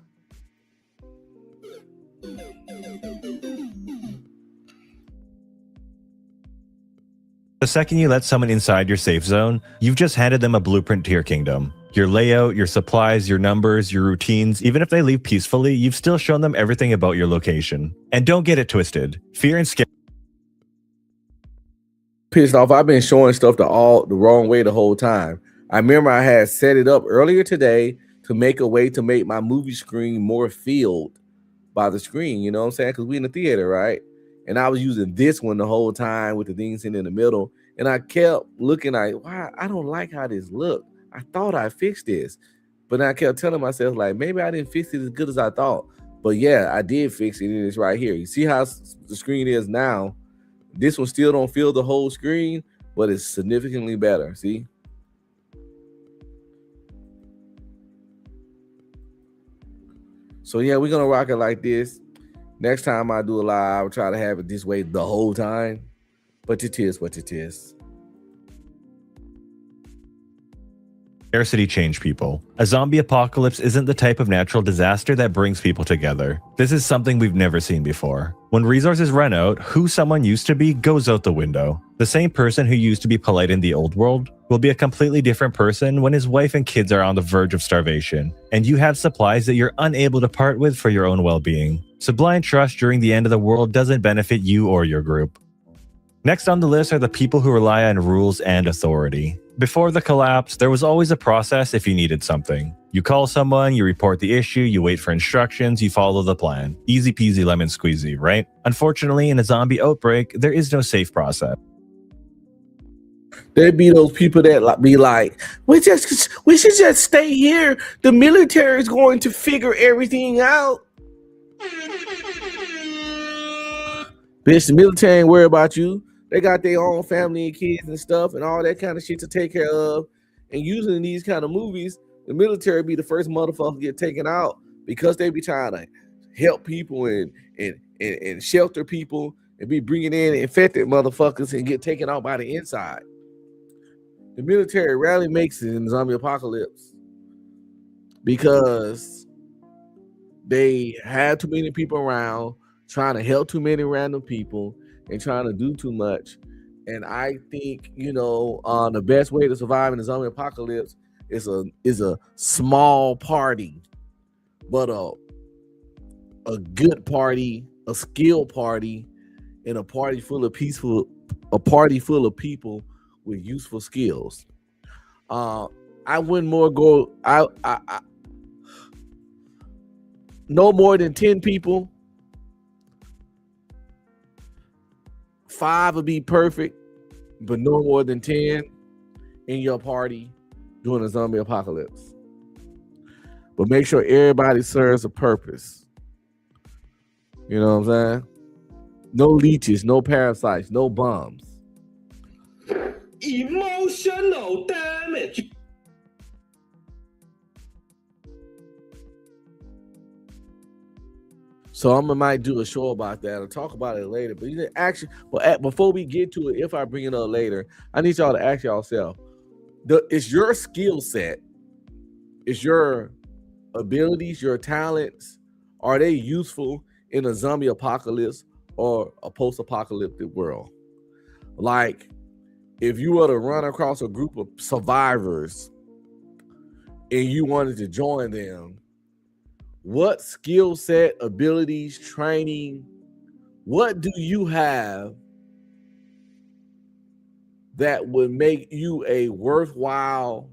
The second you let someone inside your safe zone, you've just handed them a blueprint to your kingdom. Your layout, your supplies, your numbers, your routines, even if they leave peacefully, you've still shown them everything about your location. And don't get it twisted. Fear and scare. Pissed off. I've been showing stuff the wrong way the whole time. I remember I had set it up earlier today to make a way to make my movie screen more filled by the screen, you know what I'm saying? Because we in the theater, right? And I was using this one the whole time with the things in the middle. And I kept looking like, why? I don't like how this looked. I thought I fixed this. But I kept telling myself, like, maybe I didn't fix it as good as I thought. But yeah, I did fix it. And it's right here. You see how the screen is now? This one still don't fill the whole screen, but it's significantly better. See? So yeah, we're gonna rock it like this. Next time I do a live, I'll try to have it this way the whole time. But it is what it is. Scarcity change people. A zombie apocalypse isn't the type of natural disaster that brings people together. This is something we've never seen before. When resources run out, who someone used to be goes out the window. The same person who used to be polite in the old world will be a completely different person when his wife and kids are on the verge of starvation, and you have supplies that you're unable to part with for your own well-being. So blind trust during the end of the world doesn't benefit you or your group. Next on the list are the people who rely on rules and authority. Before the collapse, there was always a process if you needed something. You call someone, you report the issue, you wait for instructions, you follow the plan. Easy peasy lemon squeezy, right? Unfortunately, in a zombie outbreak, there is no safe process. There'd be those people that be like, we should just stay here. The military is going to figure everything out. Bitch, the military ain't worried about you. They got their own family and kids and stuff and all that kind of shit to take care of. And usually in these kind of movies, the military be the first motherfucker to get taken out because they be trying to help people and shelter people and be bringing in infected motherfuckers and get taken out by the inside. The military rarely makes it in the zombie apocalypse because they had too many people around, trying to help too many random people and trying to do too much. And I think, the best way to survive in the zombie apocalypse is a small party, but a good party, a skill party, and a party full of people with useful skills. I wouldn't more go. I no more than 10 people. 5 would be perfect, but no more than 10 in your party during a zombie apocalypse. But make sure everybody serves a purpose. You know what I'm saying? No leeches, no parasites, no bombs. Emotional damage. So I might do a show about that. I'll talk about it later. But before we get to it, if I bring it up later, I need y'all to ask yourself: is your skill set, is your abilities, your talents, are they useful in a zombie apocalypse or a post-apocalyptic world? Like, if you were to run across a group of survivors and you wanted to join them, what skill set, abilities, training, what do you have that would make you a worthwhile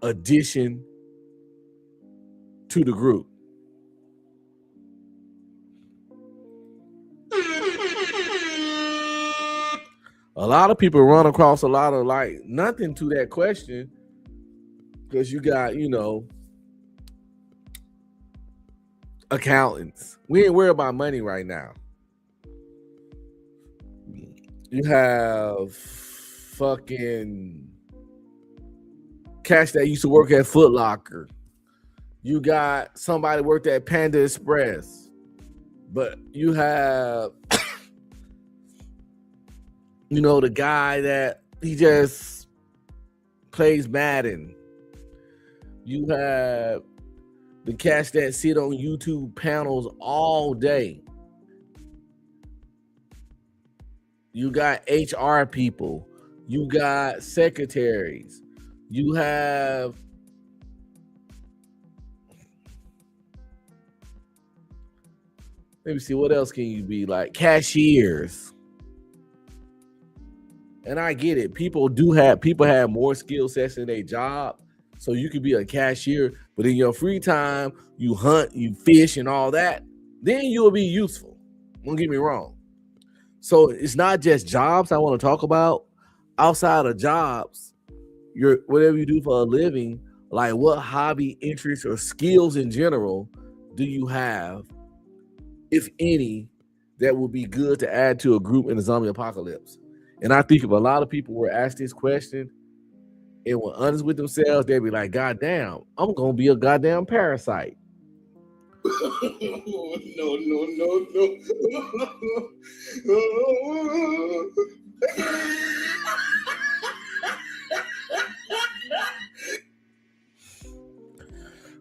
addition to the group. A lot of people run across a lot of like nothing to that question because you got, accountants. We ain't worried about money right now. You have fucking cats that used to work at Foot Locker. You got somebody worked at Panda Express. But you have the guy that he just plays Madden. You have the cats that sit on YouTube panels all day. You got HR people. You got secretaries. You have let me see, what else can you be like? Cashiers. And I get it. People have more skill sets in their job. So you could be a cashier, but in your free time, you hunt, you fish, and all that. Then you'll be useful. Don't get me wrong. So it's not just jobs I want to talk about. Outside of jobs, whatever you do for a living, like what hobby, interests, or skills in general do you have, if any, that would be good to add to a group in the zombie apocalypse? And I think if a lot of people were asked this question and were honest with themselves, they'd be like, God damn, I'm going to be a goddamn parasite. No.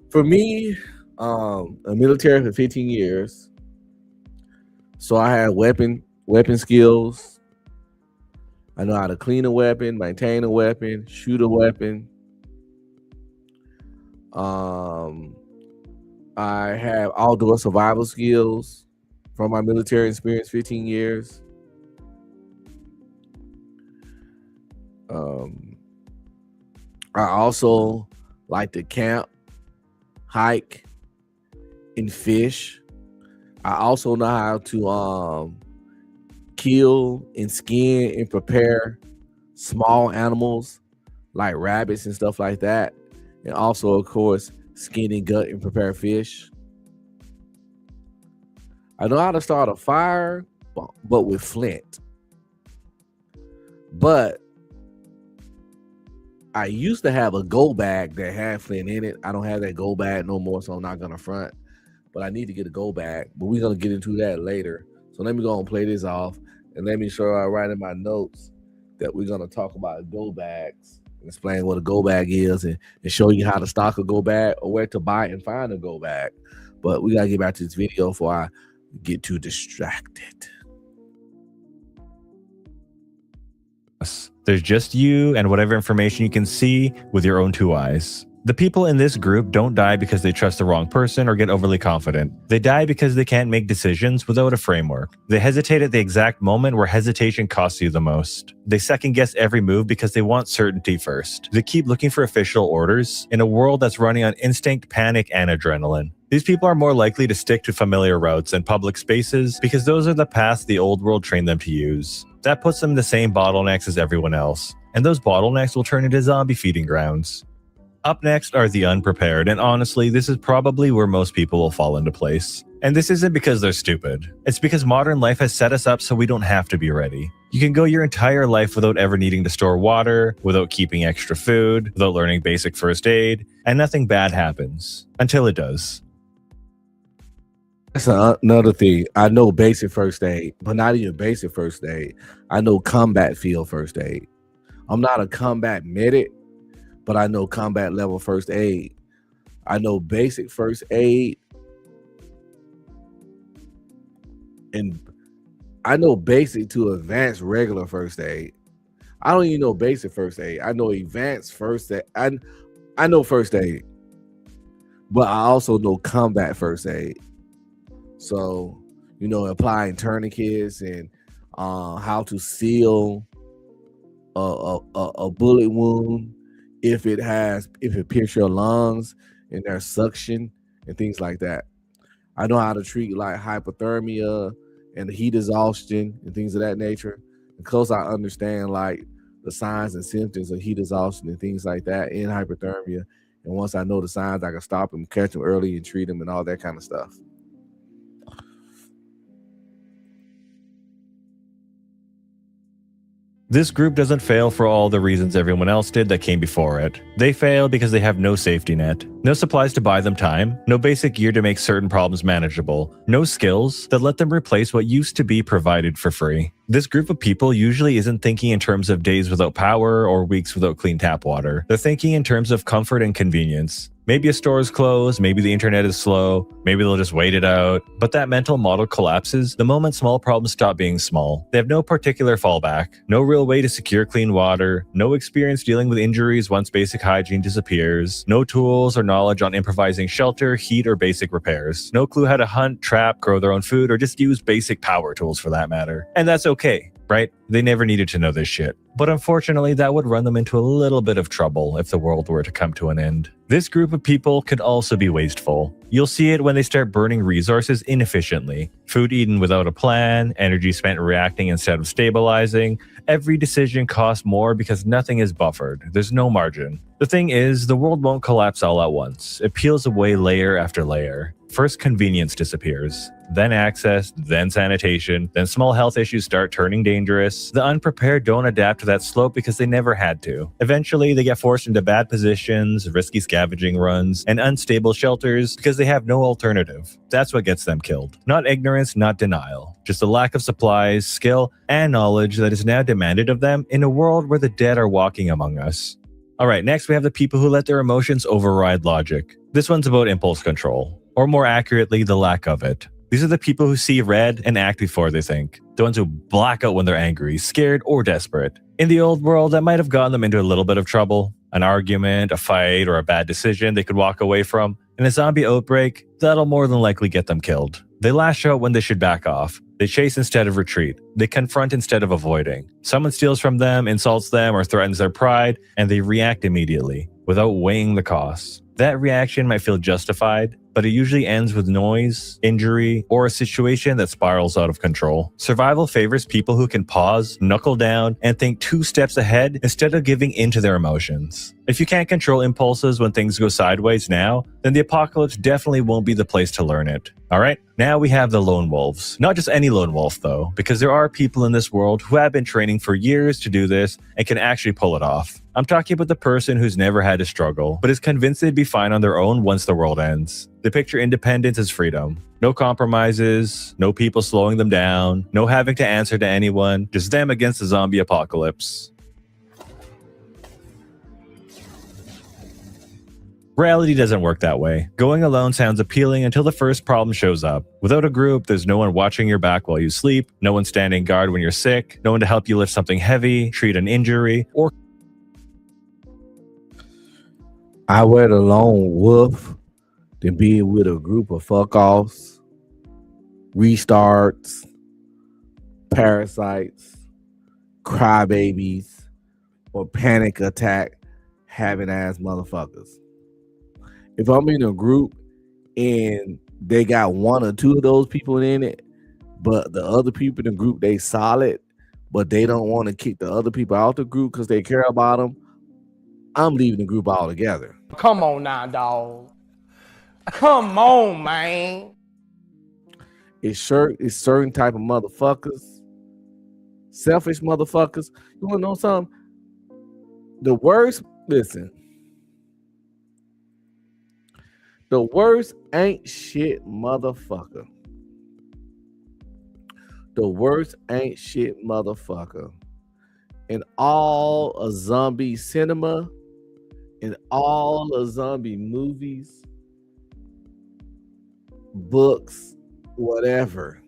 For me, a military for 15 years. So I had weapon skills. I know how to clean a weapon, maintain a weapon, shoot a weapon. I have outdoor survival skills from my military experience, 15 years. I also like to camp, hike, and fish. I also know how to kill and skin and prepare small animals like rabbits and stuff like that. And also, of course, skin and gut and prepare fish. I know how to start a fire, but with flint. But I used to have a go bag that had flint in it. I don't have that go bag no more, so I'm not going to front. But I need to get a go bag. But we're going to get into that later. So let me go and play this off. And let me show I write in my notes that we're going to talk about go bags, and explain what a go bag is, and show you how to stock a go bag or where to buy and find a go bag. But we got to get back to this video before I get too distracted. There's just you and whatever information you can see with your own two eyes. The people in this group don't die because they trust the wrong person or get overly confident. They die because they can't make decisions without a framework. They hesitate at the exact moment where hesitation costs you the most. They second guess every move because they want certainty first. They keep looking for official orders in a world that's running on instinct, panic, and adrenaline. These people are more likely to stick to familiar routes and public spaces because those are the paths the old world trained them to use. That puts them in the same bottlenecks as everyone else, and those bottlenecks will turn into zombie feeding grounds. Up next are the unprepared, and honestly, this is probably where most people will fall into place. And this isn't because they're stupid. It's because modern life has set us up so we don't have to be ready. You can go your entire life without ever needing to store water, without keeping extra food, without learning basic first aid, and nothing bad happens. Until it does. That's another thing. I know basic first aid, but not even basic first aid. I know combat field first aid. I'm not a combat medic, but I know combat level first aid. I know basic first aid, and I know basic to advanced regular first aid. I don't even know basic first aid. I know advanced first aid. I know first aid, but I also know combat first aid. So, applying tourniquets and how to seal a bullet wound if it pierces your lungs and there's suction and things like that. I know how to treat like hypothermia and heat exhaustion and things of that nature. Because I understand like the signs and symptoms of heat exhaustion and things like that in hypothermia. And once I know the signs, I can stop them, catch them early, and treat them and all that kind of stuff. This group doesn't fail for all the reasons everyone else did that came before it. They fail because they have no safety net, no supplies to buy them time, no basic gear to make certain problems manageable, no skills that let them replace what used to be provided for free. This group of people usually isn't thinking in terms of days without power or weeks without clean tap water. They're thinking in terms of comfort and convenience. Maybe a store is closed, maybe the internet is slow, maybe they'll just wait it out. But that mental model collapses the moment small problems stop being small. They have no particular fallback, no real way to secure clean water, no experience dealing with injuries once basic hygiene disappears, no tools or knowledge on improvising shelter, heat, or basic repairs, no clue how to hunt, trap, grow their own food, or just use basic power tools for that matter. And that's okay, right? They never needed to know this shit. But unfortunately, that would run them into a little bit of trouble if the world were to come to an end. This group of people could also be wasteful. You'll see it when they start burning resources inefficiently. Food eaten without a plan, energy spent reacting instead of stabilizing. Every decision costs more because nothing is buffered. There's no margin. The thing is, the world won't collapse all at once. It peels away layer after layer. First, convenience disappears, then access, then sanitation, then small health issues start turning dangerous. The unprepared don't adapt to that slope because they never had to. Eventually, they get forced into bad positions, risky scavenging runs, and unstable shelters because they have no alternative. That's what gets them killed. Not ignorance, not denial. Just a lack of supplies, skill, and knowledge that is now demanded of them in a world where the dead are walking among us. Alright, next we have the people who let their emotions override logic. This one's about impulse control, or more accurately, the lack of it. These are the people who see red and act before they think. The ones who black out when they're angry, scared, or desperate. In the old world, that might have gotten them into a little bit of trouble. An argument, a fight, or a bad decision they could walk away from. In a zombie outbreak, that'll more than likely get them killed. They lash out when they should back off. They chase instead of retreat. They confront instead of avoiding. Someone steals from them, insults them, or threatens their pride, and they react immediately, without weighing the costs. That reaction might feel justified, but it usually ends with noise, injury, or a situation that spirals out of control. Survival favors people who can pause, knuckle down, and think 2 steps ahead instead of giving into their emotions. If you can't control impulses when things go sideways now, then the apocalypse definitely won't be the place to learn it. Alright, now we have the lone wolves. Not just any lone wolf though, because there are people in this world who have been training for years to do this and can actually pull it off. I'm talking about the person who's never had to struggle, but is convinced they'd be fine on their own once the world ends. They picture independence as freedom. No compromises, no people slowing them down, no having to answer to anyone, just them against the zombie apocalypse. Reality doesn't work that way. Going alone sounds appealing until the first problem shows up. Without a group, there's no one watching your back while you sleep, no one standing guard when you're sick, no one to help you lift something heavy, treat an injury, or I wear the lone wolf than being with a group of fuck-offs, restarts, parasites, crybabies, or panic attack having ass motherfuckers. If I'm in a group and they got 1 or 2 of those people in it, but the other people in the group, they solid, but they don't want to kick the other people out the group because they care about them, I'm leaving the group altogether. Come on now, dog. Come on, man. It's certain type of motherfuckers, selfish motherfuckers. You want to know something? The worst ain't shit motherfucker. The worst ain't shit motherfucker. In all of zombie cinema, in all of zombie movies, books, whatever,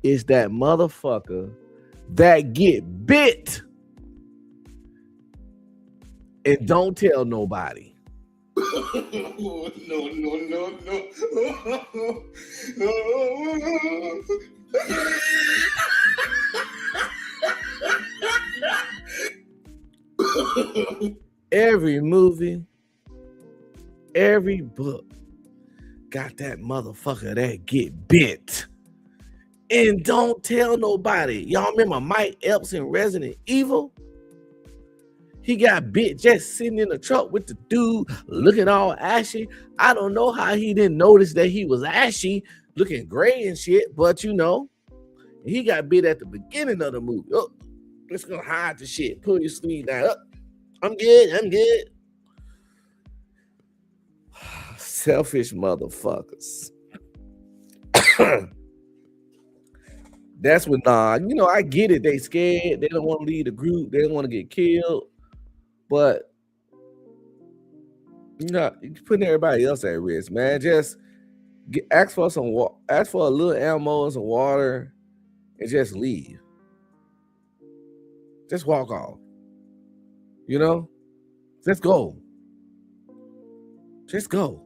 is that motherfucker that get bit and don't tell nobody. Every movie, Every book got that motherfucker that get bit. And don't tell nobody. Y'all remember Mike Epps in Resident Evil? He got bit just sitting in the truck with the dude looking all ashy. I don't know how he didn't notice that he was ashy, looking gray and shit, but you know, he got bit at the beginning of the movie. Oh, let's go hide the shit. Pull your sleeve down. Oh, I'm good. Selfish motherfuckers. That's what, you know, I get it. They scared. They don't want to leave the group. They don't want to get killed. But, you know, you're putting everybody else at risk, man. Just ask for a little ammo and some water and just leave. Just walk off. You know? Just go. Just go.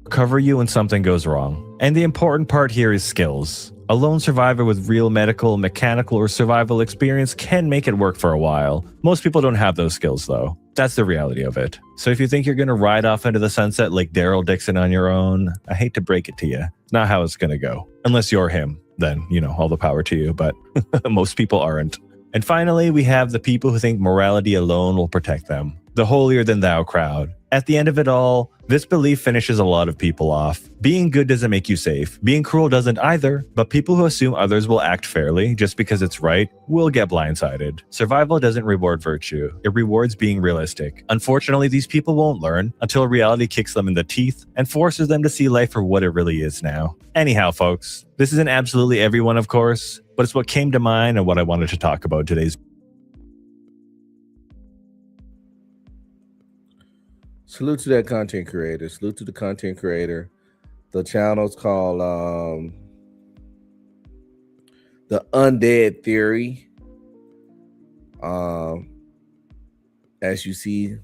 Cover you when something goes wrong. And the important part here is skills. A lone survivor with real medical, mechanical, or survival experience can make it work for a while. Most people don't have those skills though. That's the reality of it. So if you think you're going to ride off into the sunset like Daryl Dixon on your own, I hate to break it to you. It's not how it's going to go. Unless you're him, then, you know, all the power to you, but most people aren't. And finally, we have the people who think morality alone will protect them. The holier-than-thou crowd. At the end of it all, this belief finishes a lot of people off. Being good doesn't make you safe. Being cruel doesn't either. But people who assume others will act fairly just because it's right will get blindsided. Survival doesn't reward virtue. It rewards being realistic. Unfortunately, these people won't learn until reality kicks them in the teeth and forces them to see life for what it really is now. Anyhow, folks, this isn't absolutely everyone, of course, but it's what came to mind and what I wanted to talk about today's. Salute to that content creator. Salute to the content creator. The channel's called The Undead Theory. As you see,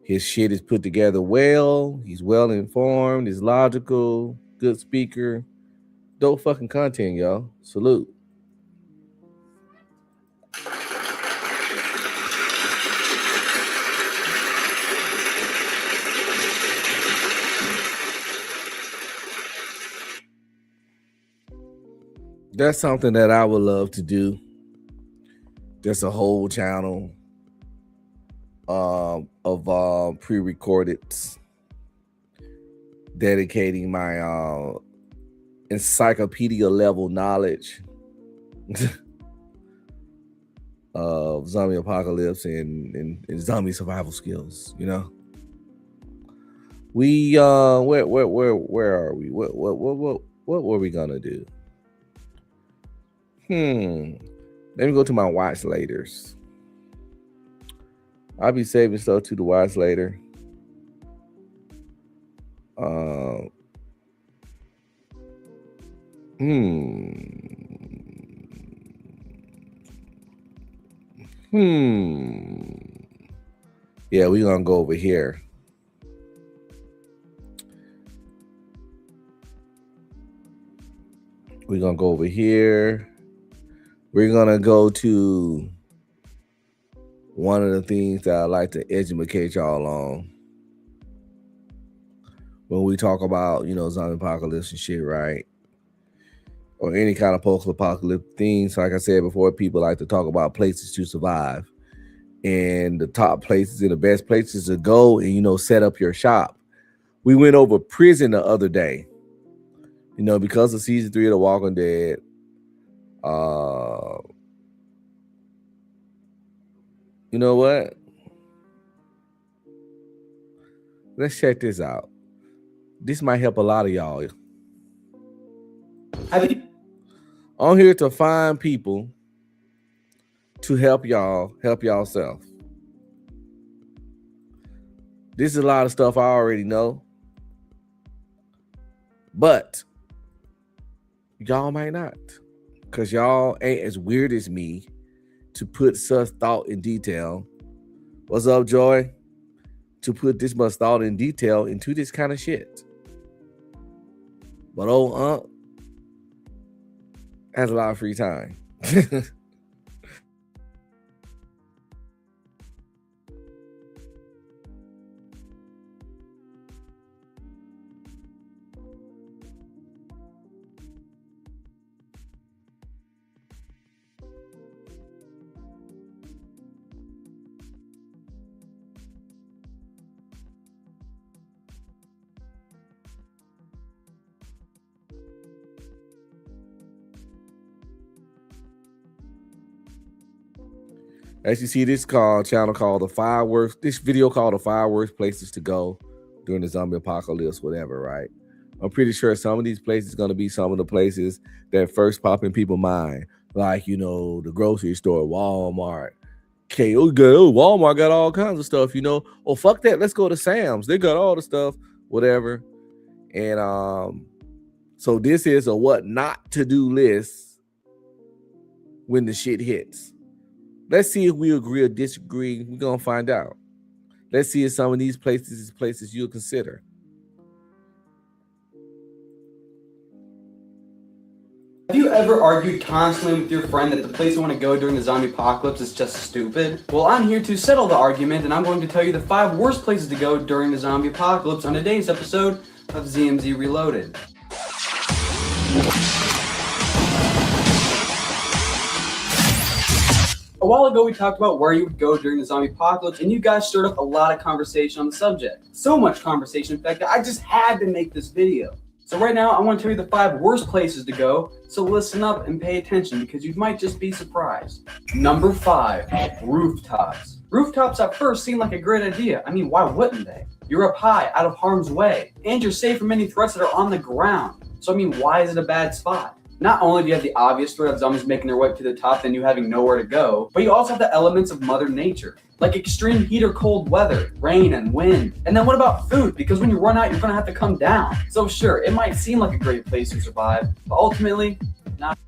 his shit is put together well. He's well informed. He's logical. Good speaker. Dope fucking content, y'all. Salute. That's something that I would love to do. Just a whole channel of pre-recorded, dedicating my encyclopedia level knowledge of zombie apocalypse and zombie survival skills. You know, we where are we? What were we gonna do? Let me go to my watch laters. I'll be saving stuff to the watch later. Yeah, we're gonna go over here. We're gonna go over here. We're gonna go to one of the things that I like to educate y'all on when we talk about, you know, zombie apocalypse and shit, right? Or any kind of post-apocalypse things. Like I said before, people like to talk about places to survive and the top places and the best places to go and, you know, set up your shop. We went over prison the other day, you know, because of season 3 of The Walking Dead. You know what? Let's check this out. This might help a lot of y'all. I'm here to find people to help y'all help yourself. This is a lot of stuff I already know, but y'all might not, because y'all ain't as weird as me to put such thought in detail What's up, Joy? To put this much thought and detail into this kind of shit. But old Unc has a lot of free time. As you see, this channel called this video called the 5 worst places to go during the zombie apocalypse, whatever, right? I'm pretty sure some of these places going to be some of the places that first pop in people's mind, like, you know, the grocery store, Walmart. Okay, Walmart got all kinds of stuff, you know. Oh, fuck that. Let's go to Sam's. They got all the stuff, whatever. And so this is a what not to do list when the shit hits. Let's see if we agree or disagree. We're going to find out. Let's see if some of these places is places you'll consider. Have you ever argued constantly with your friend that the place you want to go during the zombie apocalypse is just stupid? Well, I'm here to settle the argument, and I'm going to tell you the 5 worst places to go during the zombie apocalypse on today's episode of ZMZ Reloaded. A while ago, we talked about where you would go during the zombie apocalypse, and you guys stirred up a lot of conversation on the subject. So much conversation, in fact, that I just had to make this video. So right now, I want to tell you the 5 worst places to go, so listen up and pay attention, because you might just be surprised. Number 5, rooftops. Rooftops at first seem like a great idea. I mean, why wouldn't they? You're up high, out of harm's way, and you're safe from any threats that are on the ground. So I mean, why is it a bad spot? Not only do you have the obvious threat of zombies making their way to the top and you having nowhere to go, but you also have the elements of Mother Nature, like extreme heat or cold weather, rain and wind. And then what about food? Because when you run out, you're gonna have to come down. So sure, it might seem like a great place to survive, but ultimately, not.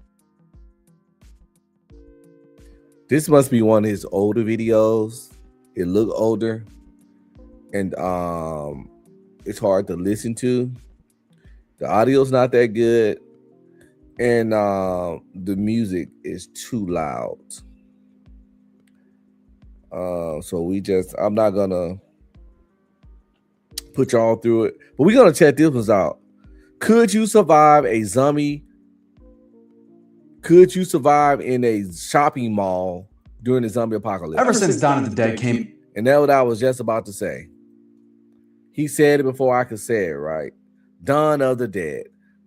This must be one of his older videos. It look older, and it's hard to listen to. The audio's not that good. And the music is too loud. So I'm not gonna put y'all through it, but we're gonna check this one out. Could you survive a zombie? Could you survive in a shopping mall during the zombie apocalypse? Ever since Dawn of the Dead came. And that's what I was just about to say. He said it before I could say it, right? Dawn of the Dead.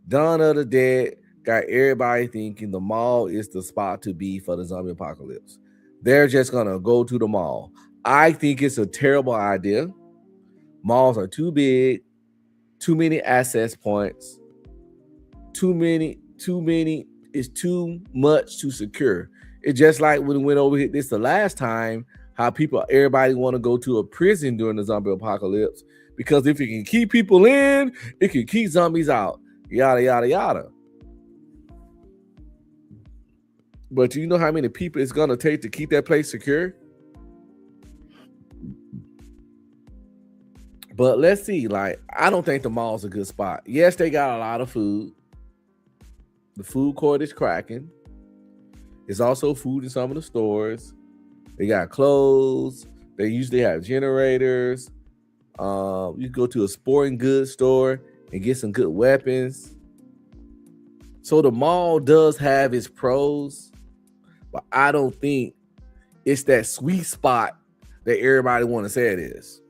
Dawn of the Dead got everybody thinking the mall is the spot to be for the zombie apocalypse. They're just gonna go to the mall. I think it's a terrible idea. Malls are too big, too many access points, too many, it's too much to secure. It's just like when we went over here this the last time, how everybody want to go to a prison during the zombie apocalypse, because if it can keep people in, it can keep zombies out, yada, yada, yada. But you know how many people it's going to take to keep that place secure? But let's see. Like, I don't think the mall's a good spot. Yes, they got a lot of food. The food court is cracking. There's also food in some of the stores. They got clothes. They usually have generators. You go to a sporting goods store and get some good weapons. So the mall does have its pros, but I don't think it's that sweet spot that everybody want to say it is.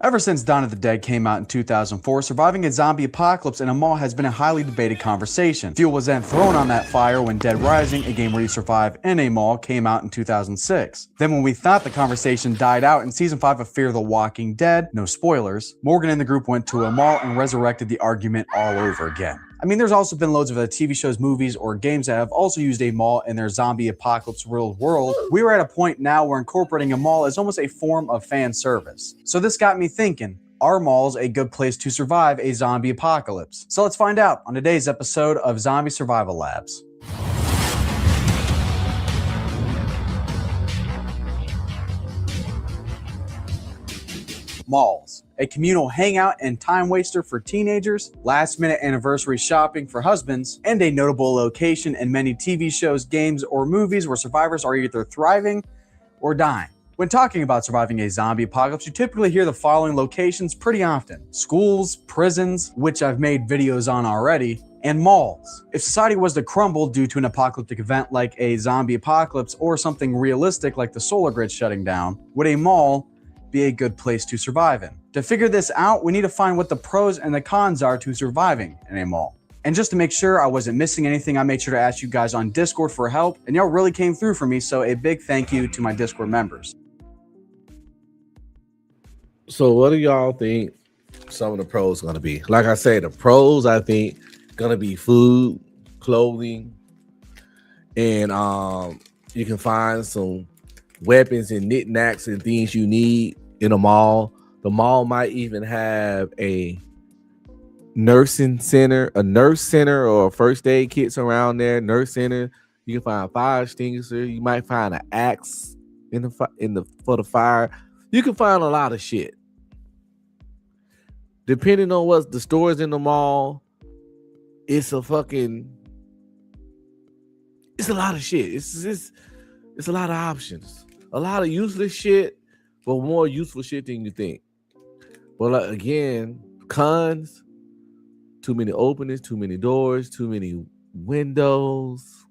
Ever since Dawn of the Dead came out in 2004, surviving a zombie apocalypse in a mall has been a highly debated conversation. Fuel was then thrown on that fire when Dead Rising, a game where you survive in a mall, came out in 2006. Then when we thought the conversation died out in Season 5 of Fear the Walking Dead, no spoilers, Morgan and the group went to a mall and resurrected the argument all over again. I mean, there's also been loads of TV shows, movies, or games that have also used a mall in their zombie apocalypse real world. We're at a point now where incorporating a mall is almost a form of fan service. So this got me thinking, are malls a good place to survive a zombie apocalypse? So let's find out on today's episode of Zombie Survival Labs. Malls, a communal hangout and time waster for teenagers, last-minute anniversary shopping for husbands, and a notable location in many TV shows, games, or movies where survivors are either thriving or dying. When talking about surviving a zombie apocalypse, you typically hear the following locations pretty often: schools, prisons, which I've made videos on already, and malls. If society was to crumble due to an apocalyptic event like a zombie apocalypse or something realistic like the solar grid shutting down, would a mall be a good place to survive in? To figure this out, we need to find what the pros and the cons are to surviving in a mall. And just to make sure I wasn't missing anything, I made sure to ask you guys on Discord for help, and y'all really came through for me, so a big thank you to my Discord members. So what do y'all think some of the pros going to be? Like I said, the pros, I think, going to be food, clothing, and you can find some weapons and knickknacks and things you need in a mall. The mall might even have a nursing center, a nurse center, or first aid kits around there. Nurse center. You can find a fire extinguisher. You might find an axe for the fire. You can find a lot of shit. Depending on what the stores in the mall, it's a lot of shit. It's a lot of options. A lot of useless shit, but more useful shit than you think. But again, cons, too many openings, too many doors, too many windows,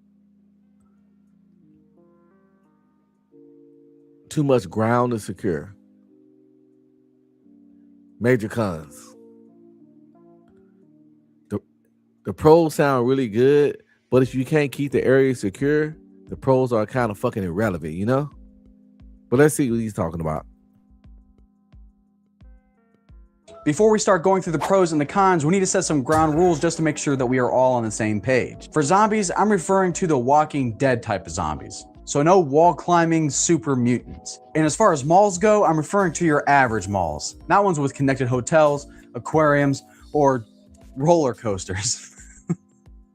too much ground to secure. Major cons. The pros sound really good, but if you can't keep the area secure, the pros are kind of fucking irrelevant, you know? But let's see what he's talking about. Before we start going through the pros and the cons, we need to set some ground rules just to make sure that we are all on the same page. For zombies, I'm referring to the Walking Dead type of zombies. So no wall climbing super mutants. And as far as malls go, I'm referring to your average malls, not ones with connected hotels, aquariums, or roller coasters.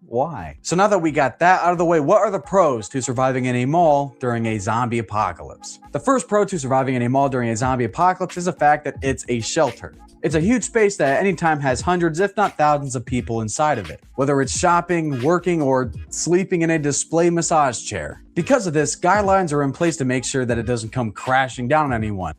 Why? So now that we got that out of the way, what are the pros to surviving in a mall during a zombie apocalypse? The first pro to surviving in a mall during a zombie apocalypse is the fact that it's a shelter. It's a huge space that at any time has hundreds, if not thousands of people inside of it, whether it's shopping, working, or sleeping in a display massage chair. Because of this, guidelines are in place to make sure that it doesn't come crashing down on anyone,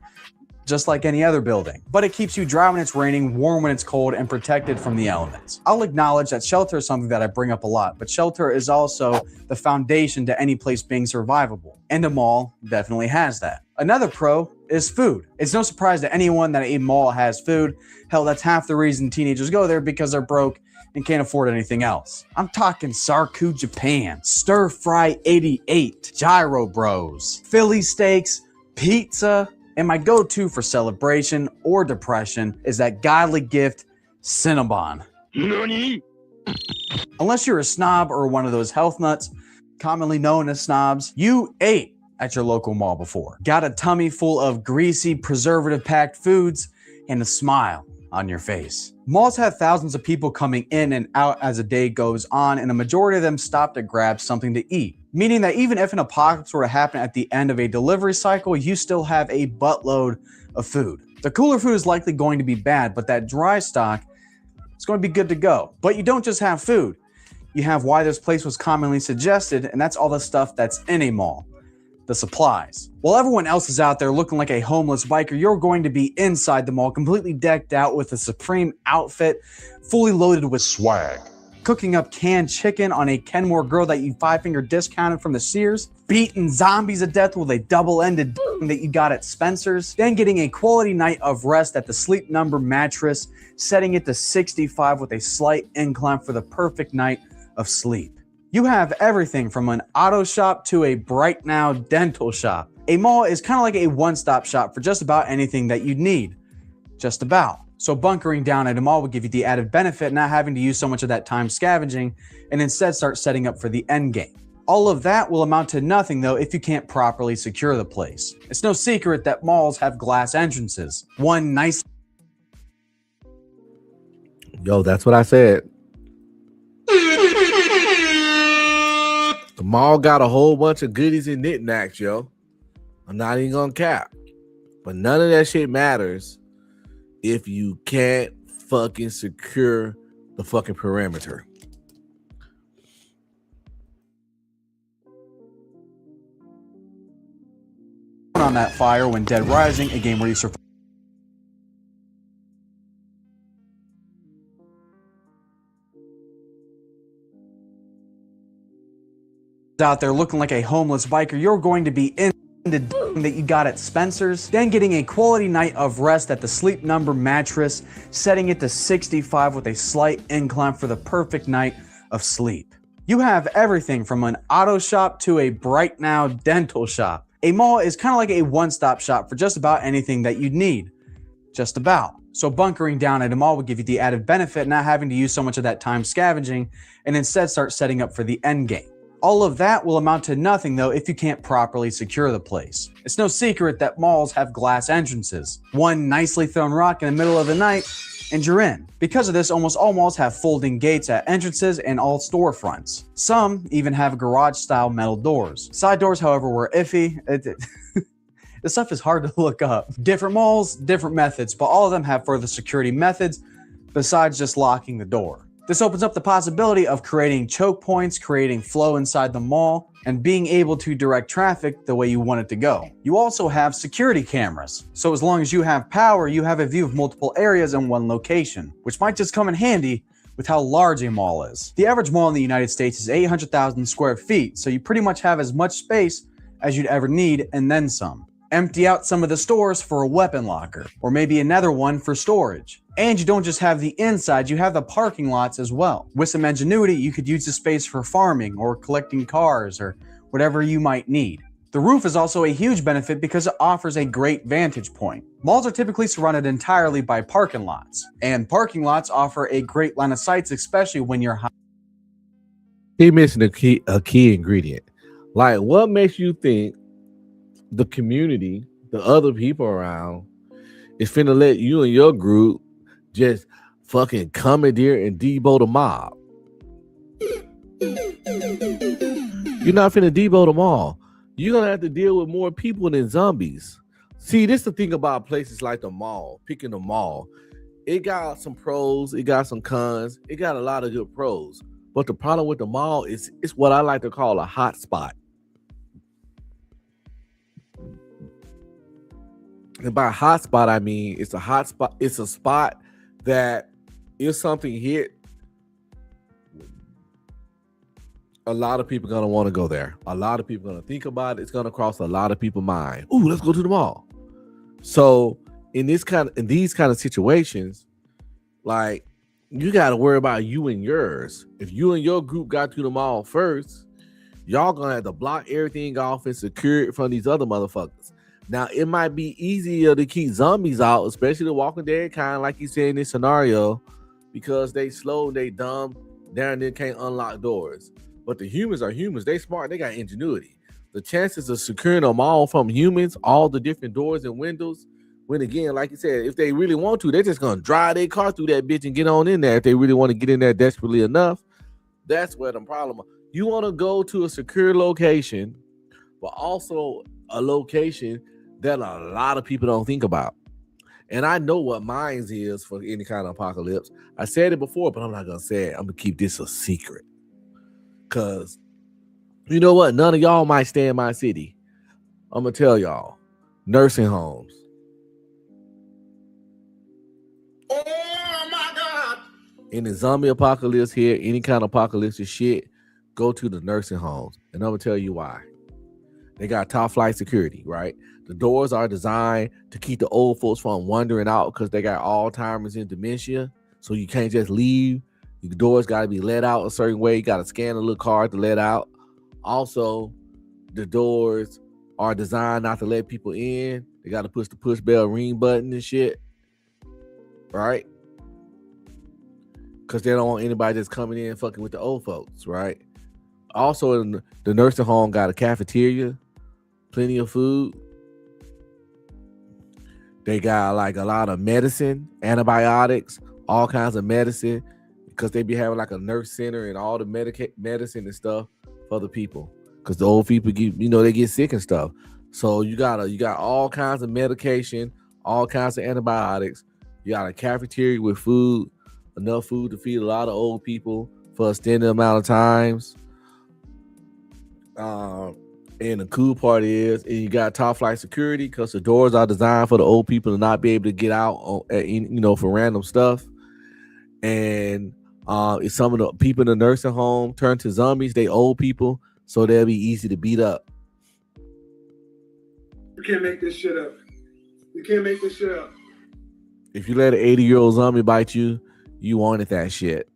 just like any other building. But it keeps you dry when it's raining, warm when it's cold, and protected from the elements. I'll acknowledge that shelter is something that I bring up a lot, but shelter is also the foundation to any place being survivable, and a mall definitely has that. Another pro is food. It's no surprise to anyone that a mall has food. Hell, that's half the reason teenagers go there, because they're broke and can't afford anything else. I'm talking Sarku Japan, Stir Fry 88, Gyro Bros, Philly steaks, pizza, and my go-to for celebration or depression is that godly gift, Cinnabon. Nani? Unless you're a snob or one of those health nuts, commonly known as snobs, you ate at your local mall before. Got a tummy full of greasy, preservative-packed foods and a smile on your face. Malls have thousands of people coming in and out as the day goes on, and a majority of them stop to grab something to eat. Meaning that even if an apocalypse were to happen at the end of a delivery cycle, you still have a buttload of food. The cooler food is likely going to be bad, but that dry stock is going to be good to go. But you don't just have food. You have why this place was commonly suggested, and that's all the stuff that's in a mall. The supplies. While everyone else is out there looking like a homeless biker, you're going to be inside the mall, completely decked out with a Supreme outfit, fully loaded with swag. Cooking up canned chicken on a Kenmore grill that you 5-finger discounted from the Sears, beating zombies to death with a double-ended that you got at Spencer's, then getting a quality night of rest at the Sleep Number mattress, setting it to 65 with a slight incline for the perfect night of sleep. You have everything from an auto shop to a Bright Now dental shop. A mall is kind of like a one-stop shop for just about anything that you need. Just about. So bunkering down at a mall would give you the added benefit not having to use so much of that time scavenging and instead start setting up for the end game. All of that will amount to nothing though if you can't properly secure the place. It's no secret that malls have glass entrances. One nice... Yo, that's what I said. The mall got a whole bunch of goodies and knickknacks, yo. I'm not even gonna cap. But none of that shit matters if you can't fucking secure the fucking perimeter. On that fire when Dead Rising, a game where you survive out there looking like a homeless biker, you're going to be in the that you got at Spencer's, then getting a quality night of rest at the Sleep Number mattress, setting it to 65 with a slight incline for the perfect night of sleep. You have everything from an auto shop to a Bright Now dental shop. A mall is kind of like a one-stop shop for just about anything that you'd need. Just about. So bunkering down at a mall would give you the added benefit of not having to use so much of that time scavenging and instead start setting up for the end game. All of that will amount to nothing though if you can't properly secure the place. It's no secret that malls have glass entrances. One nicely thrown rock in the middle of the night and you're in. Because of this, almost all malls have folding gates at entrances and all storefronts. Some even have garage-style metal doors. Side doors, however, were iffy. This stuff is hard to look up. Different malls, different methods, but all of them have further security methods besides just locking the door. This opens up the possibility of creating choke points, creating flow inside the mall, and being able to direct traffic the way you want it to go. You also have security cameras. So as long as you have power, you have a view of multiple areas in one location, which might just come in handy with how large a mall is. The average mall in the United States is 800,000 square feet, so you pretty much have as much space as you'd ever need and then some. Empty out some of the stores for a weapon locker, or maybe another one for storage. And you don't just have the inside, you have the parking lots as well. With some ingenuity, you could use the space for farming or collecting cars or whatever you might need. The roof is also a huge benefit because it offers a great vantage point. Malls are typically surrounded entirely by parking lots, and parking lots offer a great line of sight, especially when you're high. He mentioned a key ingredient. Like, what makes you think the community, the other people around, is finna let you and your group just fucking commandeer and debo the mob? You're not finna debo them all. You're gonna have to deal with more people than zombies. See, this is the thing about places like the mall, picking the mall. It got some pros, it got some cons, it got a lot of good pros. But the problem with the mall is it's what I like to call a hot spot. And by hot spot, I mean it's a hot spot. It's a spot that if something hit, a lot of people are gonna want to go there. A lot of people are gonna think about it. It's gonna cross a lot of people's mind. Ooh, let's go to the mall. So in these kind of situations, like, you got to worry about you and yours. If you and your group got to the mall first, y'all gonna have to block everything off and secure it from these other motherfuckers. Now, it might be easier to keep zombies out, especially the Walking Dead kind, like you said in this scenario, because they slow, they dumb, down there can't unlock doors. But the humans are humans. They smart. They got ingenuity. The chances of securing them all from humans, all the different doors and windows, when again, like you said, if they really want to, they're just going to drive their car through that bitch and get on in there. If they really want to get in there desperately enough, that's where the problem is. You want to go to a secure location, but also a location that a lot of people don't think about. And I know what mine is for any kind of apocalypse. I said it before, but I'm not going to say it. I'm going to keep this a secret. Because you know what? None of y'all might stay in my city. I'm going to tell y'all. Nursing homes. Oh my God. In the zombie apocalypse here, any kind of apocalypse shit, go to the nursing homes. And I'm going to tell you why. They got top flight security, right? The doors are designed to keep the old folks from wandering out because they got Alzheimer's and dementia. So you can't just leave. The doors got to be let out a certain way. You got to scan a little card to let out. Also, the doors are designed not to let people in. They got to push the push bell ring button and shit. Right? Because they don't want anybody just coming in and fucking with the old folks, right? Also, the nursing home got a cafeteria, plenty of food. They got like a lot of medicine, antibiotics, all kinds of medicine, because they be having like a nurse center and all the medicine and stuff for the people. Because the old people get, they get sick and stuff. So you got all kinds of medication, all kinds of antibiotics. You got a cafeteria with food, enough food to feed a lot of old people for a extended amount of times. And the cool part is, and you got top flight security because the doors are designed for the old people to not be able to get out, for random stuff. And if some of the people in the nursing home turn to zombies, they old people, so they'll be easy to beat up. You can't make this shit up. You can't make this shit up. If you let an 80-year-old zombie bite you, you wanted that shit.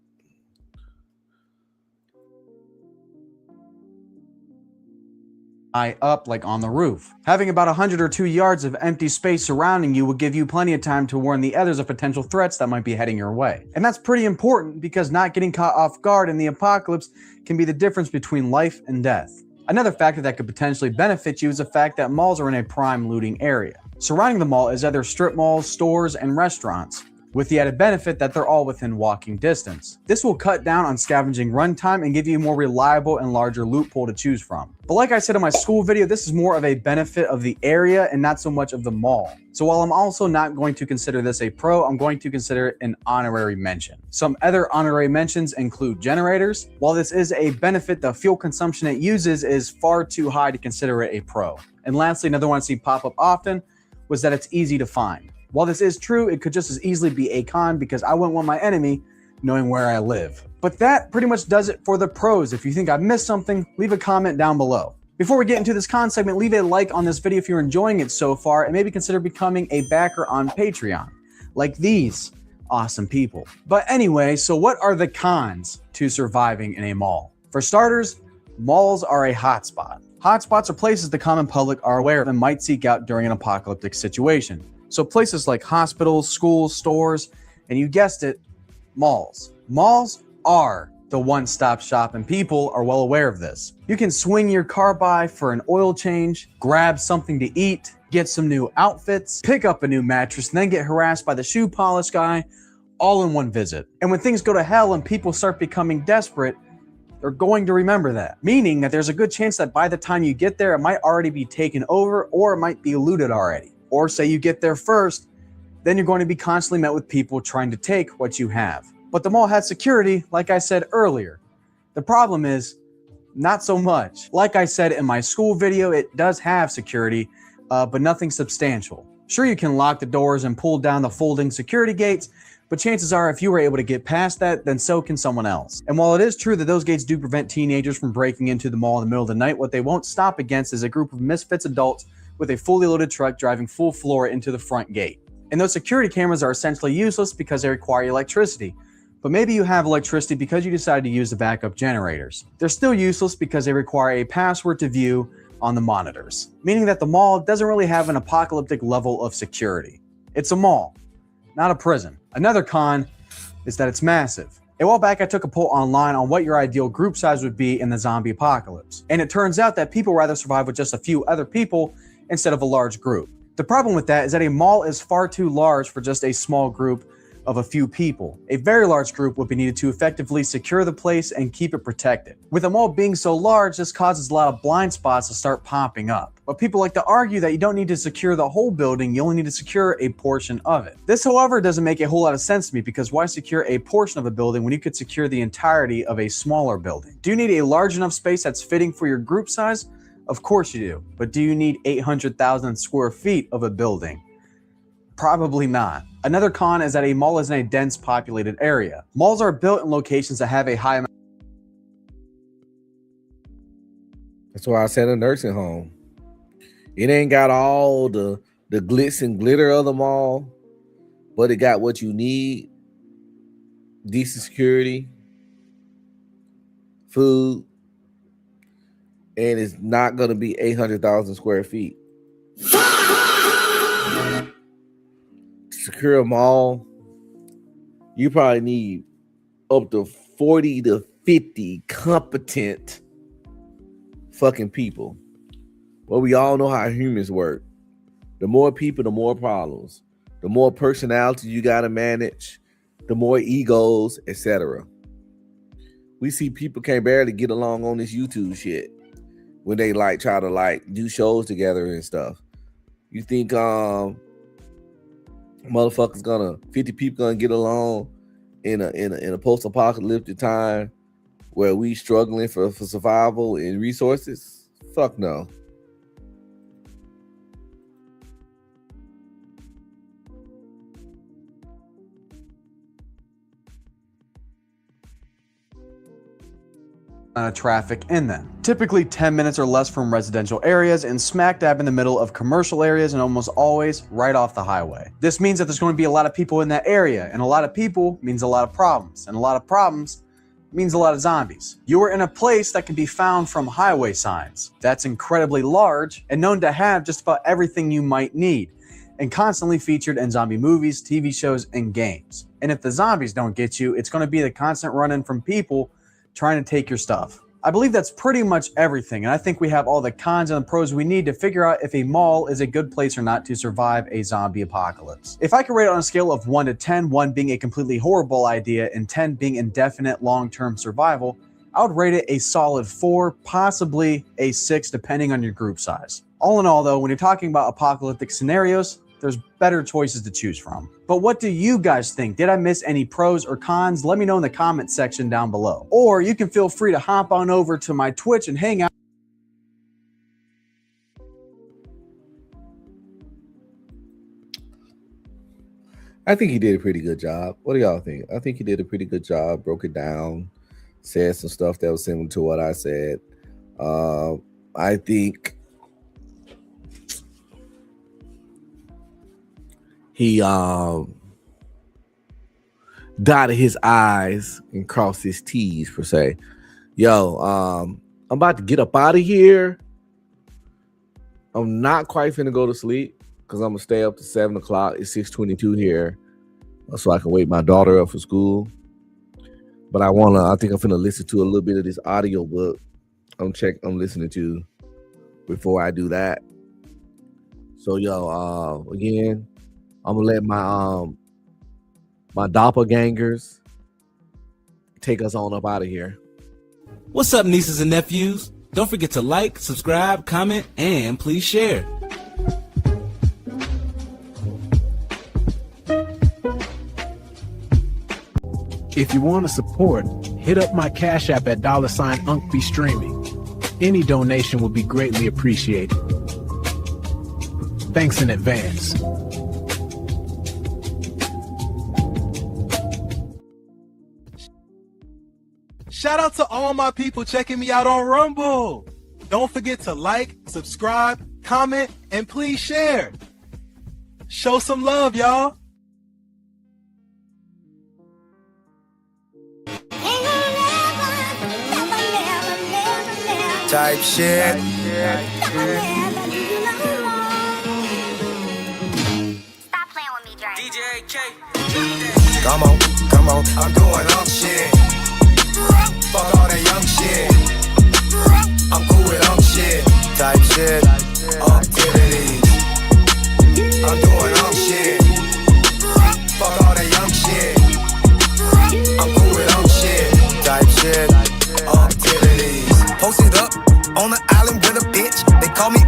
Up like on the roof. Having about 100 or 2 yards of empty space surrounding you will give you plenty of time to warn the others of potential threats that might be heading your way. And that's pretty important because not getting caught off guard in the apocalypse can be the difference between life and death. Another factor that could potentially benefit you is the fact that malls are in a prime looting area. Surrounding the mall is other strip malls, stores, and restaurants, with the added benefit that they're all within walking distance. This will cut down on scavenging runtime and give you a more reliable and larger loot pool to choose from. But like I said in my school video, this is more of a benefit of the area and not so much of the mall. So while I'm also not going to consider this a pro, I'm going to consider it an honorary mention. Some other honorary mentions include generators. While this is a benefit, the fuel consumption it uses is far too high to consider it a pro. And lastly, another one I see pop up often was that it's easy to find. While this is true, it could just as easily be a con because I wouldn't want my enemy knowing where I live. But that pretty much does it for the pros. If you think I missed something, leave a comment down below. Before we get into this con segment, leave a like on this video if you're enjoying it so far, and maybe consider becoming a backer on Patreon, like these awesome people. But anyway, so what are the cons to surviving in a mall? For starters, malls are a hotspot. Hotspots are places the common public are aware of and might seek out during an apocalyptic situation. So places like hospitals, schools, stores, and you guessed it, malls. Malls are the one-stop shop, and people are well aware of this. You can swing your car by for an oil change, grab something to eat, get some new outfits, pick up a new mattress, and then get harassed by the shoe polish guy all in one visit. And when things go to hell and people start becoming desperate, they're going to remember that. Meaning that there's a good chance that by the time you get there, it might already be taken over or it might be looted already. Or say you get there first, then you're going to be constantly met with people trying to take what you have. But the mall has security, like I said earlier. The problem is, not so much. Like I said in my school video, it does have security, but nothing substantial. Sure, you can lock the doors and pull down the folding security gates, but chances are if you were able to get past that, then so can someone else. And while it is true that those gates do prevent teenagers from breaking into the mall in the middle of the night, what they won't stop against is a group of misfits adults with a fully loaded truck driving full floor into the front gate. And those security cameras are essentially useless because they require electricity. But maybe you have electricity because you decided to use the backup generators. They're still useless because they require a password to view on the monitors, meaning that the mall doesn't really have an apocalyptic level of security. It's a mall, not a prison. Another con is that it's massive. A while back, I took a poll online on what your ideal group size would be in the zombie apocalypse. And it turns out that people rather survive with just a few other people instead of a large group. The problem with that is that a mall is far too large for just a small group of a few people. A very large group would be needed to effectively secure the place and keep it protected. With a mall being so large, this causes a lot of blind spots to start popping up. But people like to argue that you don't need to secure the whole building, you only need to secure a portion of it. This, however, doesn't make a whole lot of sense to me because why secure a portion of a building when you could secure the entirety of a smaller building? Do you need a large enough space that's fitting for your group size? Of course you do. But do you need 800,000 square feet of a building? Probably not. Another con is that a mall is in a dense populated area. Malls are built in locations that have a high amount. That's why I said a nursing home. It ain't got all the glitz and glitter of the mall, but it got what you need. Decent security, food, and it's not going to be 800,000 square feet. Secure a mall, you probably need up to 40 to 50 competent fucking people. Well, we all know how humans work. The more people, the more problems. The more personality you got to manage, the more egos, etc. We see people can't barely get along on this YouTube shit when they try to do shows together and stuff. You think Motherfuckers 50 people gonna get along in a post-apocalyptic time where we struggling for survival and resources? Fuck no. Traffic in them. Typically 10 minutes or less from residential areas and smack dab in the middle of commercial areas and almost always right off the highway. This means that there's going to be a lot of people in that area, and a lot of people means a lot of problems, and a lot of problems means a lot of zombies. You are in a place that can be found from highway signs. That's incredibly large and known to have just about everything you might need, and constantly featured in zombie movies, TV shows, and games. And if the zombies don't get you, it's going to be the constant run-in from people trying to take your stuff. I believe that's pretty much everything, and I think we have all the cons and the pros we need to figure out if a mall is a good place or not to survive a zombie apocalypse. If I could rate it on a scale of 1 to 10, 1 being a completely horrible idea and 10 being indefinite long-term survival, I would rate it a solid 4, possibly a 6 depending on your group size. All in all though, when you're talking about apocalyptic scenarios, there's better choices to choose from. But what do you guys think? Did I miss any pros or cons? Let me know in the comment section down below. Or you can feel free to hop on over to my Twitch and hang out. I think he did a pretty good job. What do y'all think? I think he did a pretty good job, broke it down, said some stuff that was similar to what I said. I think he dotted his I's and crossed his T's per se. Yo, I'm about to get up out of here. I'm not quite finna go to sleep because I'm gonna stay up to 7 o'clock. It's 6:22 here, so I can wake my daughter up for school. But I think I'm finna listen to a little bit of this audio book I'm listening to before I do that. So yo, again, I'm gonna let my doppelgangers take us on up out of here. What's up, nieces and nephews? Don't forget to like, subscribe, comment, and please share. If you want to support, hit up my Cash App at $UncBeStreaming. Any donation will be greatly appreciated. Thanks in advance. Shout out to all my people checking me out on Rumble. Don't forget to like, subscribe, comment, and please share. Show some love, y'all. Type shit. Stop playing with me, Drake. DJ K. Come on, I'm doing shit. Fuck all that young shit. I'm cool with shit. Type shit. Activities. I'm doing shit. Fuck all that young shit. I'm cool with shit. Type shit. Activities. Posted up on the island with a bitch. They call me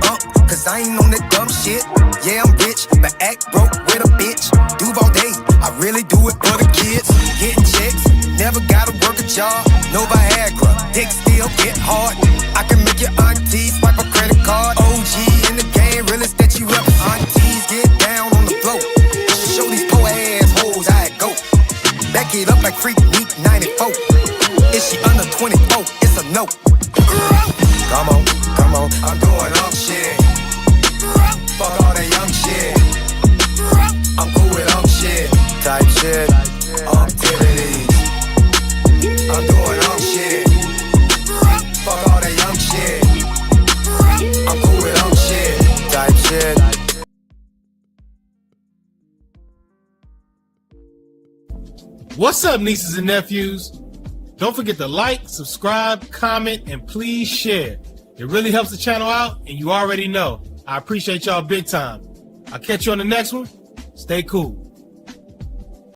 cause I ain't on that dumb shit. Yeah, I'm rich, but act broke with a bitch. Duval day, I really do it for the kids. Getting checks, never gotta work a job. No Viagra, dick still get hard. I can make your auntie swipe a credit card. OG in the game, realest that you ever. Aunties get down on the floor. Show these poor ass hoes how it go. Back it up like Freak Week 94. Is she under 24? It's a no. Come on, I'm doing shit. Fuck all that young shit. I'm cool with shit. Type shit. Activities. I'm doing shit. Fuck all that young shit. I'm cool with shit. Type shit. What's up, nieces and nephews? Don't forget to like, subscribe, comment, and please share. It really helps the channel out, and you already know. I appreciate y'all big time. I'll catch you on the next one. Stay cool.